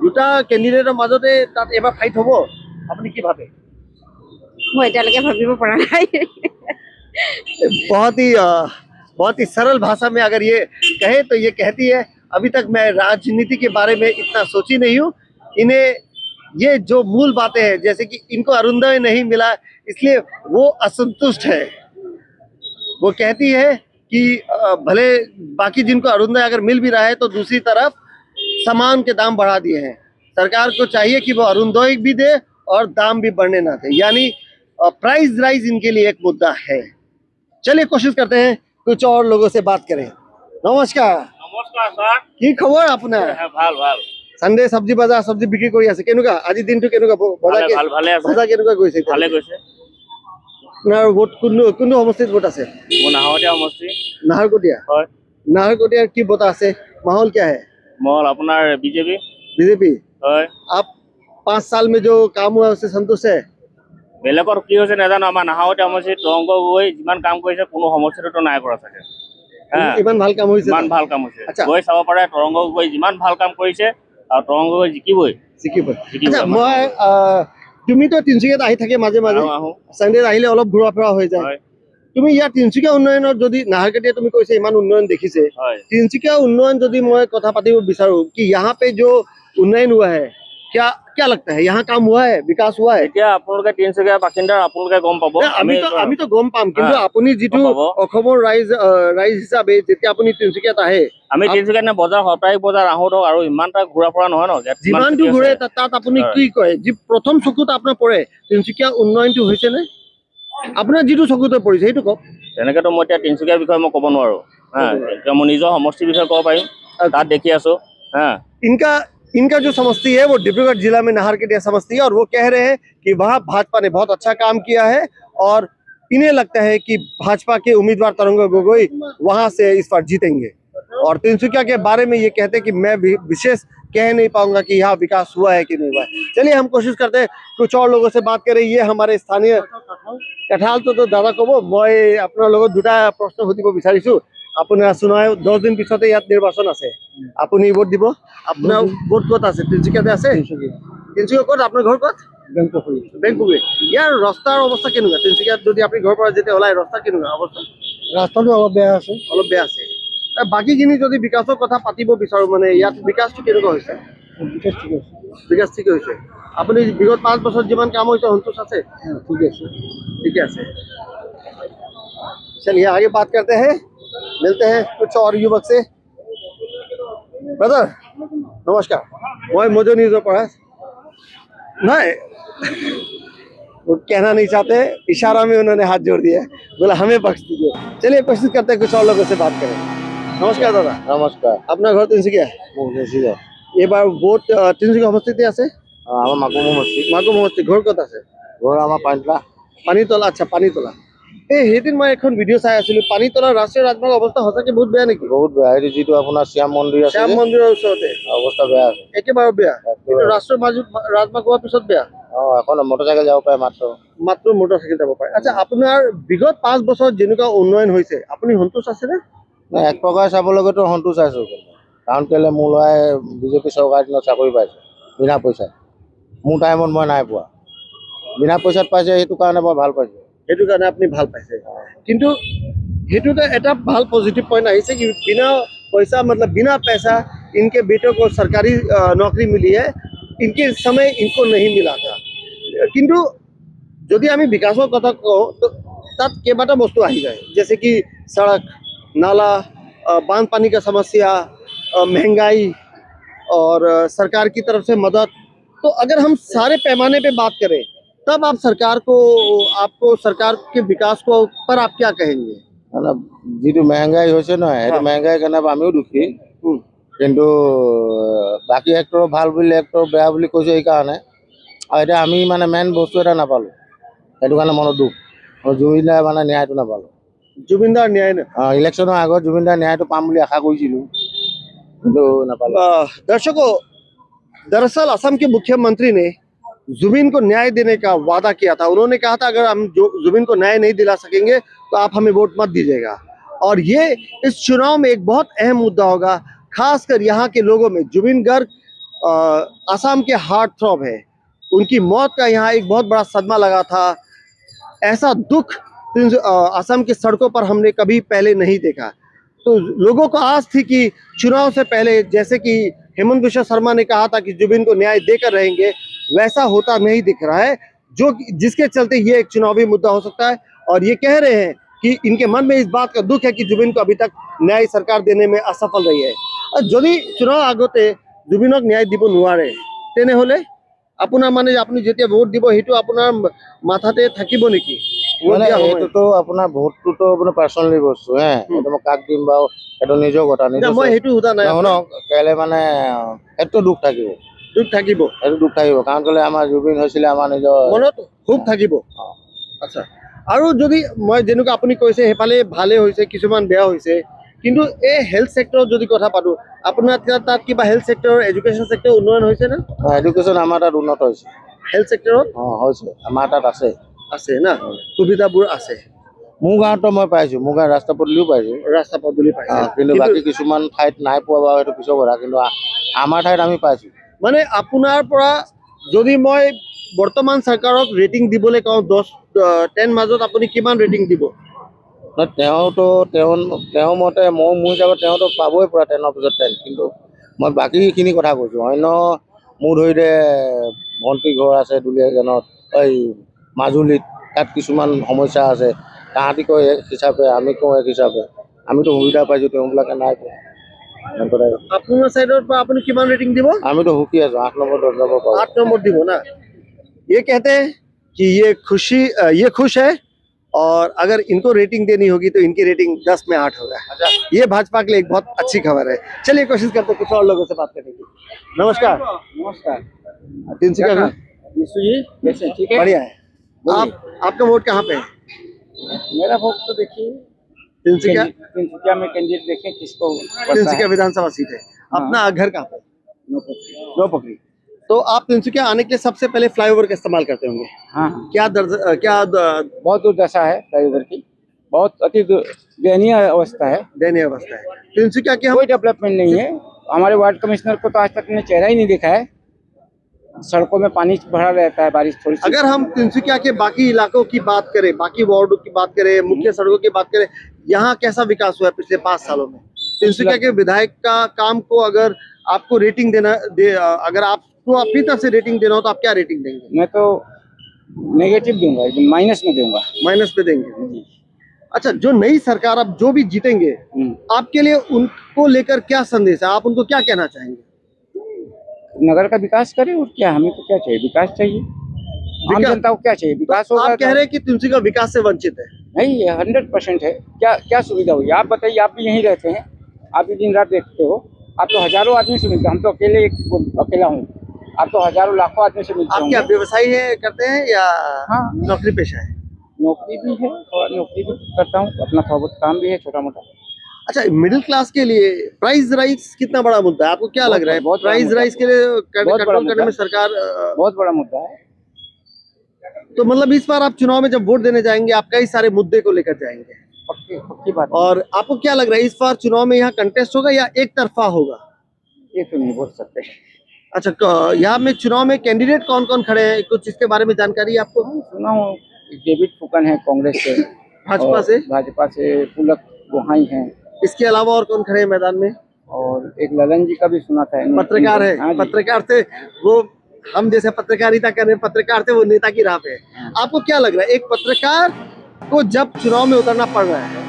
দুটা কেণ্ডিডেটৰ মাজতে তাত এবাৰ ফাইট হ'ব আপুনি কি ভাবে মই এতিয়ালৈকে ভাবিব পৰা নাই बहुत ही सरल भाषा में अगर ये कहे तो ये कहती है अभी तक मैं राजनीति के बारे में इतना सोची नहीं हूँ इन्हें ये जो मूल बातें हैं जैसे कि इनको अरुणोदय नहीं मिला इसलिए वो असंतुष्ट है वो कहती है कि भले बाकी जिनको अरुणोदय अगर मिल भी रहा है तो दूसरी तरफ सामान के दाम बढ़ा दिए हैं सरकार को चाहिए कि वो अरुणोदय भी दे और दाम भी बढ़ने ना दे यानी प्राइस राइज इनके लिए एक मुद्दा है चलिए कोशिश करते हैं कुछ और लोगों से बात करें नमस्कार নমস্কাৰ ছাৰ কি খবৰ আপোনাৰ ভাল ভাল সানডে সবজি বজাৰ সবজি বিক্ৰী কৰি আছে কেনেকুৱা আজি দিনটো কেনেকুৱা ভালে আছে বজাৰ কেনেকুৱা গৈছে এতিয়া? ভালে গৈছে আপোনাৰ ভোট কোনটো সমষ্টিত ভোট আছে মোৰ নাহৰীয়া সমষ্টি নাহৰকটীয়া হয় नाहरकोटिया की बता से माहौल क्या है মল আপোনাৰ বিজেপি बीजेपी হয় आप 5 साल में जो काम हुआ उससे संतुष्ट है বেলেগৰ কি হৈছে নাজানো আমাৰ নাহৰীয়া সমষ্টিত তৰংগ গগৈ যিমান কাম কৰিছে কোনো সমষ্টিতো নাই কৰা চাগে ইমান ভাল কাম হৈছে ইমান ভাল কাম হৈছে আচ্ছা। গৈ চাব পাৰে তৰংগ গগৈ যিমান ভাল কাম কৰিছে আৰু তৰংগ গগৈ জিকিবই শিকিব শিকিব আচ্ছা আমাৰ। মই তুমিতো তিনচুকীয়াত আহি থাকে মাজে মাজে আহো সানডে আহিলে অলপ ঘূৰা ফুৰা হৈ যায় হয় তুমি ইয়াৰ তিনচুকীয়া উন্নয়নৰ যদি নাহৰকটীয়া তুমি কৈছে ইমান উন্নয়ন দেখিছে হয় तिनसुकिया उन्नयन यदि मैं कथा पातिब विचारूं कि यहाँ पे जो उन्नयन हुआ है क्या क्या लगता है यहाँ काम हुआ है विकास हुआ है এতিয়া আপোনালোকে তিনিচুকীয়া বাসিন্দাৰ আপোনালোকে গম পাব আমি তো গম পাম কিন্তু আপুনি যিটো গম পাব। অসমৰ ৰাইজ হিচাপে যেতিয়া আপুনি তিনচুকীয়াত আহে আমি তিনিচুকীয়া বজাৰ সাপ্তাহিক বজাৰ আহো ধৰক আৰু ইমান এটা ঘূৰা ফুৰা নহয় ন ইয়াত কিমান যিমানটো খেতি ঘূৰে আছে। তাত আপুনি হয়। কি কয় যি প্ৰথম চকুত আপোনাৰ পৰে তিনচুকীয়া উন্নয়নটো হৈছে নে আপোনাৰ যিটো চকুতে পৰিছে সেইটো কওক তেনেকেতো মই এতিয়া তিনিচুকীয়াৰ বিষয়ে মই ক'ব নোৱাৰো এতিয়া মই নিজৰ সমষ্টিৰ বিষয়ে ক'ব পাৰিম তাত দেখি আছো इनका जो समष्टि है वो डिब्रूगढ़ जिला में नाहरकटिया समष्टि है और वो कह रहे हैं कि वहाँ भाजपा ने बहुत अच्छा काम किया है और इन्हें लगता है कि भाजपा के उम्मीदवार तरंग गोगोई वहां से इस बार जीतेंगे और तिनसुकिया के बारे में ये कहते हैं कि मैं भी विशेष कह नहीं पाऊंगा कि यहाँ विकास हुआ है कि नहीं हुआ है चलिए हम कोशिश करते हैं कुछ और लोगों से बात करें ये हमारे स्थानीय कठाल तो दादा कब मैं अपना लोग दुटा प्रश्न सुधिब विचारिছো আপোনাৰ শুনায় 10 দিন পিছতে ইয়াত নিৰ্বাচন আছে আপুনি ভোট দিব আপোনাৰ ভোট ক'ত আছে তিনচুকীয়াতে আছে তিনচুকীয়া ক'ত আপোনাৰ ঘৰ ক'ত বেংকুগুৰি ইয়াৰ ৰাস্তাৰ অৱস্থা কেনেকুৱা তিনচুকীয়াত যদি আপুনি ঘৰৰ পৰা যেতিয়া ওলাই ৰাস্তা কেনেকুৱা অৱস্থা ৰাস্তাটো অলপ বেয়া আছে বাকীখিনি যদি বিকাশৰ কথা পাতিব বিচাৰো মানে ইয়াত বিকাশটো কেনেকুৱা হৈছে বিকাশ ঠিক হৈছে আপুনি বিগত 5 বছৰ যিমান কাম হৈছে সন্তোষ আছে ঠিক আছে चलिए आगे बात करते हैं मिलते हैं कुछ और युवक से ब्रदर नमस्कार मैं मोजो न्यूज़ पढ़ा नहीं वो कहना नहीं चाहते इशारा में उन्होंने हाथ जोड़ दिया बोला हमें बख्श दीजिए चलिए कोशिश करते हैं कुछ और लोगों से बात करें नमस्कार दादा नमस्कार अपना घर तिनसुकिया ये बार वोट तिनसुकिया समष्टिते আছে আমার মাকুম মসজিদ মাকু সমষ্টি ঘৰ ক'ত আছে ঘর আমার পাঁচলা পানীতলা আচ্ছা পানীতলা সেইদিন মই এখন ভিডিঅ' চাই আছিলো, পানী তলৰ ৰাষ্ট্ৰীয় ৰাজমাৰ্গৰ অৱস্থা সঁচাকে বহুত বেয়া নেকি? বহুত বেয়া। এইটো যিটো আপোনাৰ শ্যাম মন্দিৰ আছে শ্যাম যে, মন্দিৰৰ ওচৰতে অৱস্থা বেয়া আছে। একেবাৰে বেয়া। কিন্তু ৰাষ্ট্ৰীয় ৰাজমাৰ্গ হোৱাৰ পিছত বেয়া, এখন মটৰচাইকেল যাব পাৰে মাত্ৰ মটৰচাইকেল যাব পাৰে। আচ্ছা, আপোনাৰ বিগত 5 বছৰত যেনেকুৱা উন্নয়ন হৈছে আপুনি সন্তুষ্ট আছেনে? নাই, এক প্ৰকাৰ চাবলৈকেতো সন্তোষ আছো, কাৰণ কেলে মোৰ ল'ৰাই বিজেপি চৰকাৰ দিনত চাকৰি পাইছে বিনা পইচাত। মোৰ টাইমত মই নাই পোৱা, বিনা পইচাত পাইছে, সেইটো কাৰণে মই ভাল পাইছোঁ। সেইটো কাৰণে আপুনি ভাল পাইছে। কিন্তু সেইটোতে এটা ভাল পজিটিভ পইণ্ট আহিছে कि बिना पैसा मतलब बिना पैसा इनके बेटों को सरकारी नौकरी मिली है, इनके समय इनको नहीं मिला था। কিন্তু যদি আমি বিকাশৰ কথা কওঁ তো তাত কেইবাটা বস্তু আহি যায়, जैसे कि सड़क, नाला, बांध पानी का समस्या, महंगाई और सरकार की तरफ से मदद। तो अगर हम सारे पैमाने पे बात करें तब आप सरकार को, आपको सरकार के विकास को पर आप क्या कहेंगे? মানে যিটো মেহংগাই হৈছে নহয়, সেইটো মেহংগাই কাৰণে আমিও দুখী। কিন্তু বাকী এক্টৰ ভাল বুলি এক্টৰ বেয়া বুলি কৈছে সেইকাৰণে। আৰু এতিয়া আমি মানে মেইন বস্তু এটা নাপালোঁ, সেইটো কাৰণে মনত দুখ। জুবিন দাই মানে ন্যায়টো নাপালোঁ। जुबिनदार न्याय ने ইলেকশ্যনৰ আগত জুবিন দাই ন্যায়টো পাম বুলি আশা কৰিছিলোঁ, কিন্তু নাপালোঁ। दर्शकों, दरअसल असम के मुख्यमंत्री ने जुबिन को न्याय देने का वादा किया था। उन्होंने कहा था अगर हम जुबिन को न्याय नहीं दिला सकेंगे तो आप हमें वोट मत दीजिएगा। और ये इस चुनाव में एक बहुत अहम मुद्दा होगा, खासकर यहाँ के लोगों में। जुबिन गर्ग असम के हार्ट थ्रॉब है, उनकी मौत का यहाँ एक बहुत बड़ा सदमा लगा था। ऐसा दुख असम की सड़कों पर हमने कभी पहले नहीं देखा। तो लोगों को आस थी कि चुनाव से पहले, जैसे कि हेमंत बिश्व शर्मा ने कहा था कि जुबिन को न्याय देकर रहेंगे, वैसा होता नहीं दिख रहा है, जो जिसके चलते ये एक चुनावी मुद्दा हो सकता है। और ये कह रहे हैं कि इनके मन में इस बात का दुख है कि जुबिन को अभी तक न्याय सरकार देने में असफल रही है। और যদি চুনাव আগতে জুবিনক ন্যায় দিব নোৱাৰে তেনেহলে আপোনাৰ মানে আপুনি যেতিয়া ভোট দিব সেইটো আপোনাৰ মাথাতে থাকিব নেকি? ভোট মানে দিয়া সময়ত? এইটোতো আপোনাৰ ভোটটোতো আপোনাৰ পাৰ্চনেলি বস্তু হে, সেইটো মই কাক দিম বাৰু সেইটো নিজৰ কথা। না, মই সেইটো সোধা নাই। শুনক, কেলে মানে সেইটো দুখ থাকিব, দুখ থাকিব, সেইটো দুখ থাকিব, কাৰণ কেলে আমাৰ জুবিন হৈছিলে আমাৰ নিজৰ মনত খুব থাকিব। আচ্ছা, আৰু যদি মই যেনেকুৱা আপুনি কৈছে সেইফালে ভালে হৈছে, কিছুমান বেয়া হৈছে, কিন্তু এই হেল্থ সেক্টৰত যদি কথা পাতো, আপোনাৰ তাত কিবা হেল্থ সেক্টৰ, এডুকেশ্যন সেক্টৰ উন্নয়ন হৈছে না? এডুকেশ্যন আমাৰ তাত উন্নত হৈছে। হেল্থ সেক্টৰত হৈছে, আমাৰ তাত আছে আছে না, সুবিধাবোৰ আছে। মোৰ গাঁৱতো মই পাইছোঁ, মোৰ গাঁৱত ৰাস্তা পদূলিও পাইছোঁ, ৰাস্তা পদূলি পাইছে। কিন্তু বাকী কিছুমান ঠাইত নাই পোৱা বাৰু, সেইটো পিছৰ কথা। কিন্তু আমাৰ ঠাইত আমি পাইছোঁ। মানে আপোনাৰ পৰা যদি মই বৰ্তমান চৰকাৰক ৰেটিং দিবলৈ কওঁ 10 মাজত আপুনি কিমান ৰেটিং দিব? তেওঁতো তেওঁ মতে মোৰ হিচাপত তেওঁতো পাবই পৰা 10ৰ পিছত 10। কিন্তু মই বাকীখিনি কথা কৈছোঁ। অন্য মোৰ ধৰি দে ভণ্টি ঘৰ আছে দুলীয়াজানত, এই মাজুলীত, তাত কিছুমান সমস্যা আছে। তাহাঁতি কয় এক হিচাপে, আমি কওঁ এক হিচাপে। আমিতো সুবিধা পাইছোঁ, তেওঁবিলাকে নাই পোৱা। আপোনাৰ সাইডৰ পৰা আপুনি কিমান ৰেটিং দিব? আমিতো সুখী আছোঁ, 8 নম্বৰ 10 নম্বৰ পাওঁ। 8 नंबर দিব না। ये कहते हैं कि ये खुश है और अगर इनको रेटिंग देनी होगी तो इनकी रेटिंग 10 में 8 होगा। अच्छा, ये भाजपा के लिए एक बहुत अच्छी खबर है। चलिए कोशिश करते हैं कुछ और लोगों से बात करने की। नमस्कार। नमस्कार तिनसुकिया का यीशु जी, कैसे ठीक है? बढ़िया है। आपका वोट कहाँ पे है? मेरा वोट तो देखिए तिनसुकिया में कैंडिडेट देखें किसको तिनसुकिया विधानसभा सीट है। अपना घर कहाँ पे? नौपकड़ी। तो आप तिनसुकिया आने के लिए सबसे पहले फ्लाईओवर का इस्तेमाल करते होंगे। हाँ, बहुत दुर्दशा है फ्लाईओवर की, बहुत अति दयनीय अवस्था है, दयनीय अवस्था है तिनसुकिया की। कोई डेवलपमेंट नहीं है। हमारे वार्ड कमिश्नर को तो आज तक ने चेहरा ही नहीं देखा है। सड़कों में पानी भरा रहता है, बारिश थोड़ी सी। अगर हम तिनसुकिया के बाकी इलाकों की बात करें, बाकी वार्डों की बात करें, मुख्य सड़कों की बात करें, यहाँ कैसा विकास हुआ है पिछले 5 सालों में? तिनसुकिया के विधायक का काम को अगर आपको रेटिंग अगर आपको अपनी तरफ से रेटिंग देना हो तो आप क्या रेटिंग देंगे? मैं तो नेगेटिव दूंगा, माइनस में दूंगा। माइनस पे देंगे। अच्छा, जो नई सरकार अब जो भी जीतेंगे, आपके लिए उनको लेकर क्या संदेश है? आप उनको क्या कहना चाहेंगे? नगर का विकास करे, और क्या, हमें तो क्या चाहिए? विकास चाहिए। आम जनता को क्या चाहिए? विकास होगा। आप कह रहे हैं कि तिनसुकिया विकास से वंचित है। नहीं, 100% है। क्या क्या सुविधा हुई आप बताइए? आप भी यहीं रहते हैं, आप भी दिन रात देखते हो। आप तो हजारों आदमी से मिलते हैं, हम तो अकेला हूँ। आप तो हजारों लाखों आदमी से मिलते हैं। आप क्या व्यवसाय है करते हैं या हाँ, नौकरी पेशा है? नौकरी भी है, थोड़ा नौकरी भी करता हूँ, अपना थोड़ा बहुत काम भी है छोटा मोटा। अच्छा, मिडिल क्लास के लिए प्राइस राइज कितना बड़ा मुद्दा है, आपको क्या लग रहा है? बहुत बड़ा प्राइस मुद्दा। राइज के लिए बहुत बड़ा कंट्रोल करने मुद्दा। में सरकार बहुत बड़ा मुद्दा है। तो मतलब इस बार आप चुनाव में जब वोट देने जाएंगे, आप कई सारे मुद्दे को लेकर जाएंगे, पक्की पक्की बात है। और आपको क्या लग रहा है इस बार चुनाव में यहाँ कंटेस्ट होगा या एक तरफा होगा? ये तो नहीं बोल सकते। अच्छा, यहाँ में चुनाव में कैंडिडेट कौन कौन खड़े हैं, कुछ इसके बारे में जानकारी है आपको? सुना हूँ डेविड फुकन है कांग्रेस से, भाजपा और से? भाजपा से पुलक गोहाई हैं, इसके अलावा और कौन खड़े हैं मैदान में? और एक ललन जी का भी सुना था। पत्रकार हाँ है, जी। पत्रकार से वो हम जैसे पत्रकारिता कर रहे हैं, पत्रकार से वो नेता की राह पे है। आपको क्या लग रहा है, एक पत्रकार को जब चुनाव में उतरना पड़ रहा है,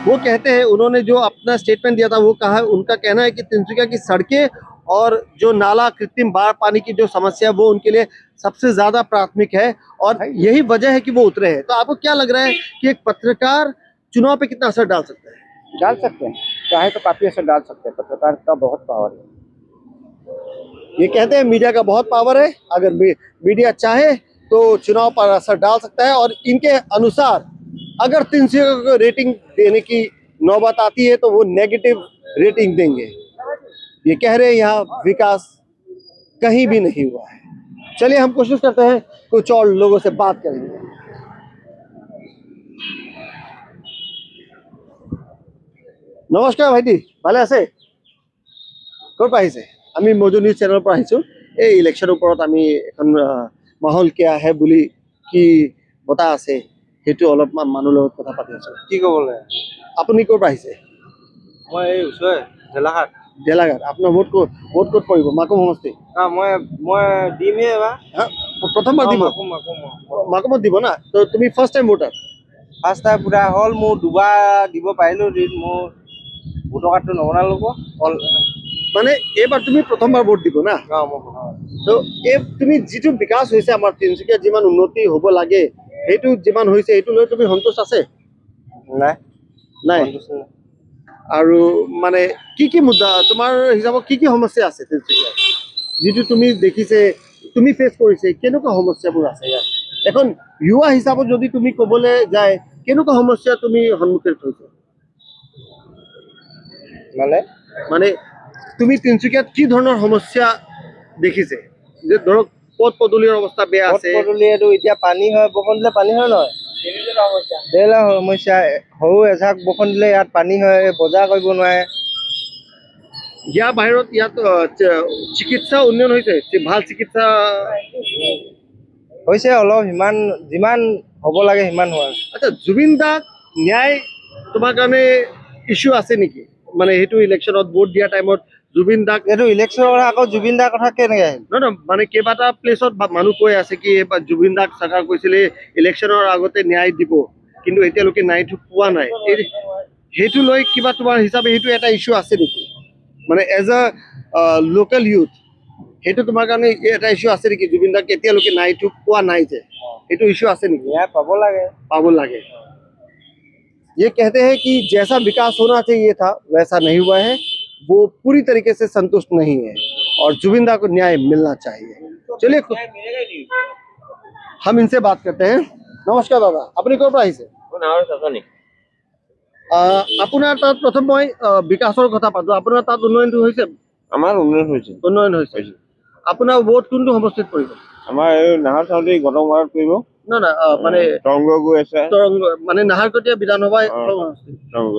वो कहते हैं, उन्होंने जो अपना स्टेटमेंट दिया था वो कहा, उनका कहना है कि तिनसुकिया की सड़कें और जो नाला कृत्रिम बाढ़ पानी की जो समस्या है वो उनके लिए सबसे ज्यादा प्राथमिक है, और यही वजह है कि वो उतरे हैं। तो आपको क्या लग रहा है कि एक पत्रकार चुनाव पे कितना असर डाल सकता है? डाल सकते हैं, चाहे तो काफी असर डाल सकते हैं। पत्रकार का बहुत पावर है। ये कहते हैं मीडिया का बहुत पावर है, अगर मीडिया चाहे तो चुनाव पर असर डाल सकता है, और इनके अनुसार अगर तिनसुकिया को रेटिंग देने की नौबत आती है तो वो नेगेटिव रेटिंग देंगे। ये कह रहे हैं यहाँ विकास कहीं भी नहीं हुआ है। चलिए हम कोशिश करते हैं कुछ और लोगों से बात करेंगे। নমস্কাৰ ভাইটি, ভালে আছে? ক'ৰ পৰা আহিছে? আমি মজু নিউজ চেনেলৰ পৰা আহিছোঁ। এই ইলেকশ্যনৰ ওপৰত আমি এখন মাহল কিয়া হে বুলি কি বতা আছে সেইটো অলপমান মানুহৰ লগত কথা পাতি আছোঁ। কি ক'বলৈ? আপুনি ক'ৰ পৰা আহিছে? মই এই ওচৰৰে ঢেলাঘাট। ডেলাঘাট। আপোনাৰ ভোট ক'ত পৰিব? মাকুম সমষ্টি? মই দিমহে এবাৰ। হা, প্ৰথমবাৰ দিব? মাকুমত দিব না? তো তুমি first time voter? First time পুৰা হ'ল, মোৰ দুবাৰ দিব পাৰিলোঁ, মোৰ ভোটৰ কাৰ্ডটো নবনালোঁ হ'ল। মানে এইবাৰ তুমি প্ৰথমবাৰ ভোট দিব না? তো এই তুমি যিটো বিকাশ হৈছে আমাৰ তিনচুকীয়াত যিমান উন্নতি হ'ব লাগে সেইটো যিমান হৈছে সেইটো লৈ তুমি সন্তুষ্ট আছে? নাই নাই। আৰু মানে কি মুদ্দা তোমাৰ হিচাপত কি সমস্যা আছে তিনচুকীয়াত যিটো তুমি দেখিছে, তুমি ফেচ কৰিছে, কেনেকুৱা সমস্যাবোৰ আছে ইয়াত? এখন युवा হিচাপত যদি তুমি ক'বলৈ যায় কেনেকুৱা সমস্যা তুমি সন্মুখীন হৈছা? মানে তুমি তিনচুকীয়াত কি ধৰণৰ সমস্যা দেখিছে? যে ধৰক পথ পদূলিৰ অৱস্থা বেয়া আছে, পদূলিটো এতিয়া পানী হয়, বৰষুণ দিলে পানী হয় নহয়, ধেৰ সমস্যা। সৰু এজাক বৰষুণ দিলে ইয়াত পানী হয়, বজাৰ কৰিব নোৱাৰে। ইয়াৰ বাহিৰত ইয়াত চিকিৎসা উন্নয়ন হৈছে, ভাল চিকিৎসা হৈছে অলপ, সিমান যিমান হ'ব লাগে সিমান হোৱা। আচ্ছা, জুবিন দাক ন্যায় তোমাৰ কাৰণে ইস্যু আছে নেকি? মানে সেইটো ইলেকশ্যনত ভোট দিয়া টাইমত জুবিন দাক, এইটো ইলেকশ্যনৰ কথা আকৌ জুবিন দাৰ কথা কেনেকৈ আহিল? নহয় মানে কেইবাটা প্লেচত মানুহ কৈ আছে কি এইবাৰ জুবিন দাক চৰকাৰ কৈছিলে ইলেকশ্যনৰ আগতে ন্যায় দিব, কিন্তু এতিয়ালৈকে ন্যায়টো পোৱা নাই। সেইটো লৈ কিবা তোমাৰ হিচাপে সেইটো এটা ইস্যু আছে নেকি? মানে এজ এ লোকেল ইউথ সেইটো তোমাৰ কাৰণে এটা ইস্যু আছে নেকি? জুবিন দাক এতিয়ালৈকে ন্যায়টো পোৱা নাই যে, সেইটো ইস্যু আছে নেকি? ন্যায় পাব লাগে। पावन लागे। ये कहते हैं कि जैसा विकास होना चाहिए था वैसा नहीं हुआ है, वो पूरी तरीके से संतुष्ट नहीं है और जुबिंदा को न्याय मिलना चाहिए। चलिए हम इनसे बात करते हैं। नमस्कार दादा, अपनी ক'ৰ পৰা আহিছে? আপোনাৰ তাত প্ৰথম মই বিকাশৰ কথা পাতো। আপোনাৰ তাত উন্নয়নটো হৈছে? আমাৰ উন্নয়ন হৈছে। উন্নয়ন হৈছে। আপোনাৰ ভোট কোনটো সমষ্টিত পৰিব? আমাৰ এই নাহৰ চাউলি গণক মাৰত পৰিব। না মানে তৰংগ গৈ আছে, তৰংগ মানে নাহাৰকটীয়া বিধানসভা সমষ্টি।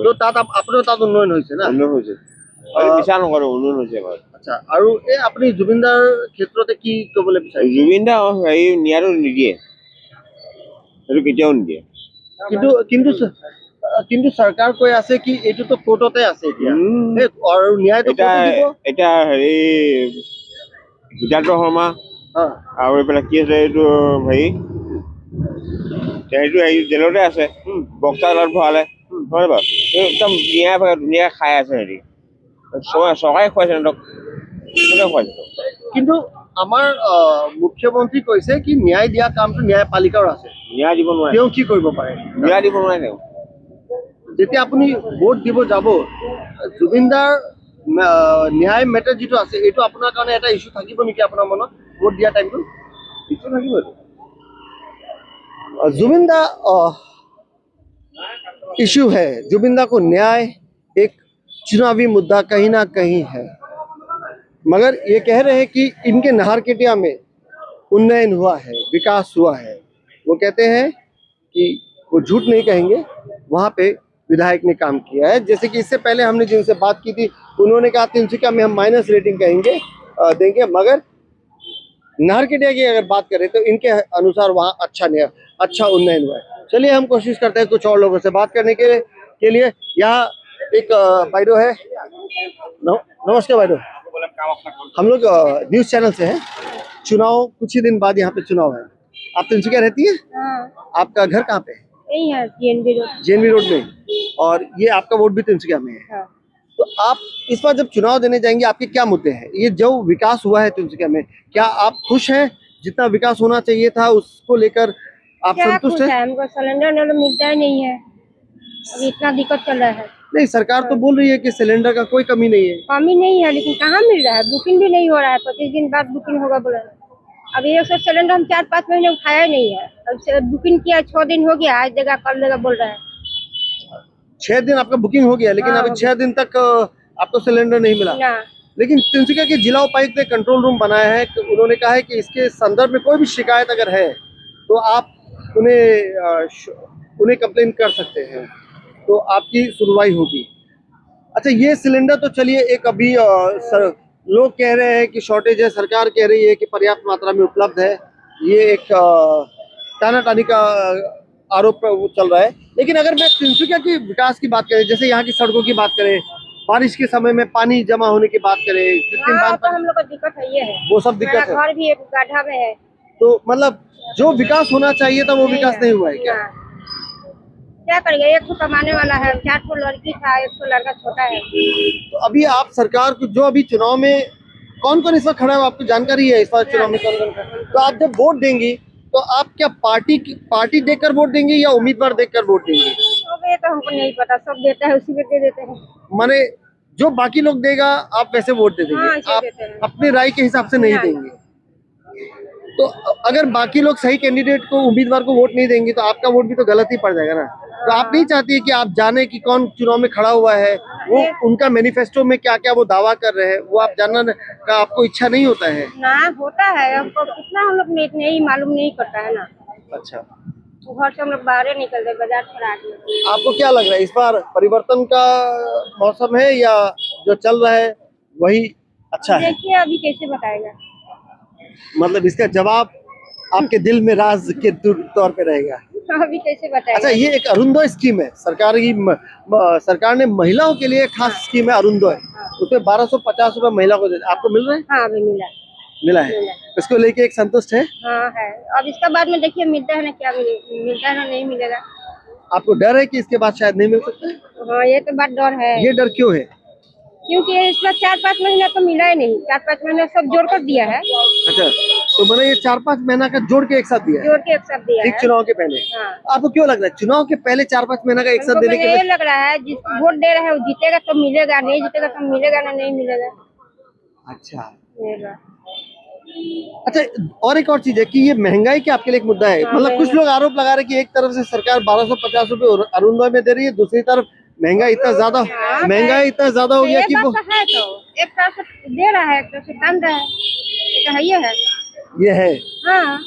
তো তাত আপোনাৰ তাত উন্নয়ন হৈছে না? উন্নয়ন হৈছে, মিছা নকৰো, উন্নয়ন হৈছে আমাৰ। আচ্ছা, আৰু এই আপুনি জুবিনদাৰ ক্ষেত্ৰতে কি ক'বলৈ বিচাৰিছে? জুবিন দা হেৰি ন্যায়টো নিদিয়ে, সেইটো কেতিয়াও নিদিয়ে। কিন্তু চৰকাৰ কৈ আছে কি এইটোতো কোৰ্টতে আছে এতিয়া, আৰু ন্যায়টো এতিয়া হেৰি সিদ্ধাৰ্থ শৰ্মা আৰু এইফালে কি আছে এইটো হেৰি জেলতে আছে, বক্সা তাত ভৰালে, হয় বাৰু? একদম ধুনীয়া খাই আছে হেৰি, চৰকাৰে খুৱাইছে সিহঁতক, কোনে খুৱাইছে? কিন্তু আমাৰ মুখ্যমন্ত্ৰী কৈছে কি ন্যায় দিয়া কামটো ন্যায়পালিকাৰ আছে, ন্যায় দিব নোৱাৰে। তেওঁ কি কৰিব পাৰে? ন্যায় দিব নোৱাৰে তেওঁ। যেতিয়া আপুনি ভোট দিব যাব, জুবিনদাৰ ন্যায় মেটাৰ যিটো আছে এইটো আপোনাৰ কাৰণে এটা ইস্যু থাকিব নেকি আপোনাৰ মনত ভোট দিয়া টাইমটো? ইস্যু থাকিবতো। जुबिंदा इशू है, जुबिंदा को न्याय एक चुनावी मुद्दा कहीं ना कहीं है, मगर ये कह रहे हैं कि इनके नाहरकटिया में उन्नयन हुआ है, विकास हुआ है। वो कहते हैं कि वो झूठ नहीं कहेंगे, वहाँ पे विधायक ने काम किया है। जैसे कि इससे पहले हमने जिनसे बात की थी, उन्होंने कहा तिनसुकिया में हम माइनस रेटिंग कहेंगे देंगे, मगर नाहरकटिया की अगर बात करें तो इनके अनुसार वहाँ अच्छा उन्नयन हुआ है। चलिए हम कोशिश करते हैं कुछ और लोगों से बात करने के लिए। यहाँ एक भाईडो है। नमस्कार भाईडो, हम लोग न्यूज चैनल से हैं। चुनाव कुछ ही दिन बाद यहाँ पे चुनाव है, आप तिनसुकिया रहती है? हाँ, आपका घर कहाँ पे है? यही है जेएनवी रोड में, और ये आपका वोट भी तिनसुकिया में है। हाँ। तो आप इस बार जब चुनाव देने जाएंगे, आपके क्या मुद्दे हैं? ये जो विकास हुआ है तिनसुकिया में, क्या आप खुश हैं? जितना विकास होना चाहिए था उसको लेकर आप संतुष्ट हैं? हमको सिलेंडर मिलता ही नहीं है, अभी इतना दिक्कत चल रहा है। नहीं, सरकार तो बोल रही है कि सिलेंडर का कोई कमी नहीं है। कमी नहीं है, लेकिन कहाँ मिल रहा है? बुकिंग भी नहीं हो रहा है, 25 दिन बाद बुकिंग होगा बोला। अभी 100 सिलेंडर हम 4-5 महीने उठाया ही नहीं है। अब से बुकिंग किया 6 दिन हो गया, आज देगा कल देगा बोल रहा है। 6 दिन आपका बुकिंग हो गया, लेकिन हाँ, अभी 6 दिन तक आपको सिलेंडर नहीं मिला। ना लेकिन तिनसुकिया के जिला उपायुक्त ने कंट्रोल रूम बनाया है, तो उन्होंने कहा है कि इसके संदर्भ में कोई भी शिकायत अगर है तो आप उन्हें कंप्लेन कर सकते हैं, तो आपकी सुनवाई होगी। अच्छा, ये सिलेंडर तो चलिए एक अभी लोग कह रहे हैं कि शॉर्टेज है, सरकार कह रही है कि पर्याप्त मात्रा में उपलब्ध है। ये एक तानातानी का आरोप चल रहा है। लेकिन अगर मैं तिनसुकिया की विकास की बात करें, जैसे यहाँ की सड़कों की बात करें, बारिश के समय में पानी जमा होने की बात करें, कृत्रिम हाँ, बांध, तो हम लोग का दिक्कत है, ये है वो सब दिक्कत है। मेरा घर भी एक गड्ढा में है। तो मतलब जो विकास होना चाहिए था वो विकास नहीं हुआ है क्या? हाँ। क्या करेंगे, एक तो कमाने वाला है, 4 ठो लड़की था, 1 ठो लड़का छोटा है। तो अभी आप सरकार को जो अभी चुनाव में कौन कौन इस वक्त खड़ा है, आपको जानकारी है इस बार चुनाव में कौन कौन खड़ा है? तो आप जब वोट देंगी तो आप क्या पार्टी देखकर वोट देंगी या उम्मीदवार देखकर वोट देंगी? अब ये तो हमको नहीं पता, सब देता है उसी में दे देते हैं। माने जो बाकी लोग देगा आप वैसे वोट दे हाँ, देंगे, ऐसे आप देते हैं। अपनी राय के हिसाब से नहीं ना, देंगे। तो अगर बाकी लोग सही कैंडिडेट को, उम्मीदवार को वोट नहीं देंगे तो आपका वोट भी तो गलत ही पड़ जाएगा ना। तो आप नहीं चाहती है कि आप जाने कि कौन चुनाव में खड़ा हुआ है, वो उनका मैनिफेस्टो में क्या क्या वो दावा कर रहे हैं, वो आप जानना का आपको इच्छा नहीं होता है? ना होता है, हमको कितना हम लोग नहीं मालूम नहीं करता है ना। अच्छा, घर से हम लोग बाहर निकलते, बाजार थोड़ा आगे। आपको क्या लग रहा है इस बार परिवर्तन का मौसम है या जो चल रहा है वही अच्छा है? देखिए अभी कैसे बताएगा। मतलब इसका जवाब आपके दिल में राज के तौर पे रहेगा। अभी कैसे बताएगा। अच्छा, ये एक अरुणोदय स्कीम है सरकार ने महिलाओं के लिए खास स्कीम है अरुणोदय, उसमें 1250 रुपए महिला को देते। आपको मिल रहे हैं? हाँ, अभी मिला है, इसको लेके एक संतुष्ट है? हाँ है। अब इसका बाद में देखिए मिलता है ना, क्या मिलता है ना नहीं मिलेगा। आपको डर है कि इसके बाद शायद नहीं मिल सकता? हाँ, ये तो बात डर है। ये डर क्यों है? क्योंकि इस बार 4-5 महीना तो मिला ही नहीं, 4-5 महीना सब जोड़ कर दिया है। अच्छा, तो मैंने ये 4-5 महीना का जोड़ के एक साथ दिया है, जोड़ के एक साथ दिया ठीक है। चुनाव के पहले। हाँ। आपको क्यों लग रहा है चुनाव के पहले 4-5 महीना का एक साथ हमको देने के ये लिए? लग रहा है जिसको वोट दे रहा है वो जीतेगा तो मिलेगा, नहीं जीतेगा तो मिलेगा ना नहीं मिलेगा। अच्छा ये बात। अच्छा, और एक और चीज है कि ये महंगाई क्या आपके लिए एक मुद्दा है? हाँ, मतलब कुछ लोग आरोप लगा रहे हैं कि एक तरफ से सरकार 1250 रुपए अरुणोदय में दे रही है, दूसरी तरफ महंगाई इतना ज्यादा हो गया ये कि वो बात तो है, तो एक तरफ से दे रहा है, एक तरफ से टान रहा है, ये तो है ये है। ये है। हाँ,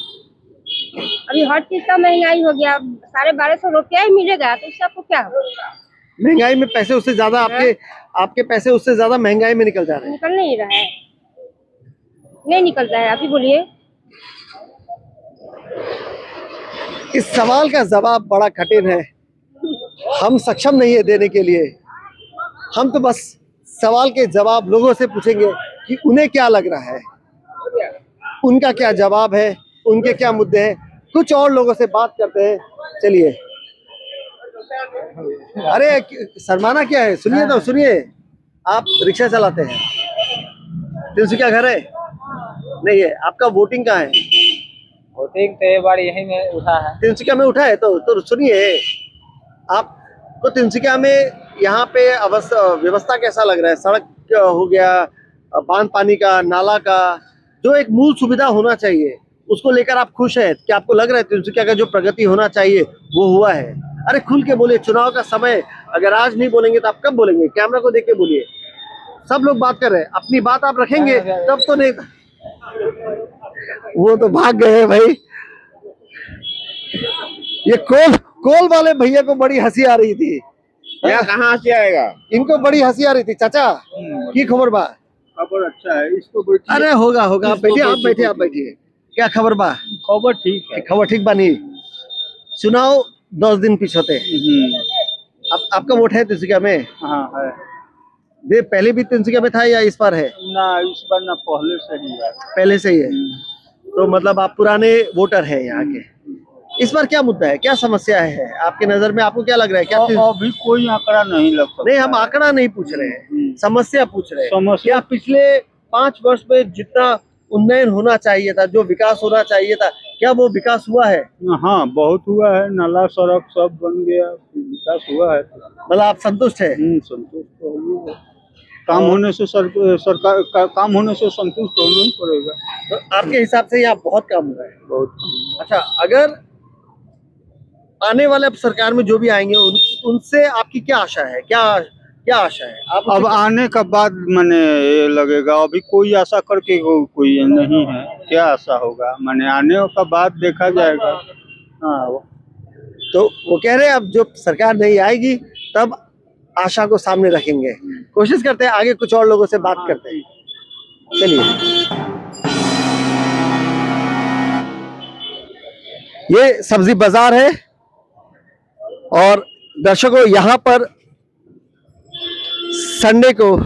अभी हर चीज का महंगाई हो गया, 1250 रुपया ही मिलेगा तो उससे आपको क्या हो? महंगाई में पैसे उससे ज्यादा आपके पैसे उससे ज्यादा महंगाई में निकल जा रहे हैं। निकल नहीं रहा है, नहीं निकलता है, आप ही बोलिए। इस सवाल का जवाब बड़ा कठिन है, हम सक्षम नहीं है देने के लिए। हम तो बस सवाल के जवाब लोगों से पूछेंगे कि उन्हें क्या लग रहा है, उनका क्या जवाब है, उनके क्या मुद्दे हैं। कुछ और लोगों से बात करते हैं, चलिए। अरे शर्माना क्या है, सुनिए तो सुनिए। आप रिक्शा चलाते हैं, तिनसुकिया घर है? नहीं है। आपका वोटिंग कहाँ है? वोटिंग तो बार यही में उठा है। तिनसुकिया में उठा है, तो सुनिए, आपको तिनसुकिया में यहाँ पे व्यवस्था कैसा लग रहा है? सड़क हो गया, बांध पानी का, नाला का, जो एक मूल सुविधा होना चाहिए उसको लेकर आप खुश हैं? क्या आपको लग रहा है तिनसुकिया का जो प्रगति होना चाहिए वो हुआ है? अरे खुल के बोलिए, चुनाव का समय, अगर आज नहीं बोलेंगे तो आप कब बोलेंगे? कैमरा को देख के बोलिए, सब लोग बात कर रहे हैं, अपनी बात आप रखेंगे तब तो नहीं। वो तो भाग गए भाई। ये कोल वाले भैया को बड़ी हंसी आ रही थी। कहाँ से आएगा? इनको बड़ी हंसी आ रही थी। चाचा की खबर बा? खबर अच्छा है, इसको अरे होगा होगा, आप बैठिए, आप बैठिए, आप बैठिए। क्या खबर बा? खबर ठीक है। खबर ठीक बानी। चुनाव 10 दिन पीछे। आपका वोट है तिनसुकिया में? हाँ है दे पहले भी तिनसुकिया में था या इस बार है? ना, इस बार ना, पहले से ही है। पहले से ही है, तो मतलब आप पुराने वोटर हैं यहाँ के। इस बार क्या मुद्दा है, क्या समस्या है आपके नजर में? आपको क्या लग रहा है? क्या अभी कोई आंकड़ा नहीं लग सकता। नहीं, हम आंकड़ा नहीं पूछ रहे हैं, समस्या पूछ रहे हैं। समस्या क्या पिछले 5 वर्ष में जितना उन्नयन होना चाहिए था, जो विकास होना चाहिए था, क्या वो विकास हुआ है? हाँ बहुत हुआ है, नाला सड़क सब बन गया, विकास हुआ है। मतलब आप संतुष्ट है? संतुष्ट तो होइए। काम होने से सरकार काम होने से संतुष्ट होना ही पड़ेगा। तो आपके हिसाब से यहाँ बहुत काम हुआ है? बहुत। अच्छा, अगर आने वाले अब सरकार में जो भी आएंगे उनसे आपकी क्या आशा है? क्या आशा है? आप अब आने का बाद मैंने ये लगेगा, अभी कोई आशा करके कोई नहीं है, क्या आशा होगा, मैंने आने का बाद देखा जाएगा। हाँ, तो वो कह रहे हैं अब जो सरकार नहीं आएगी तब आशा को सामने रखेंगे। कोशिश करते हैं, आगे कुछ और लोगों से बात करते हैं। चलिए, ये सब्जी बाजार है और दर्शकों यहाँ पर संडे को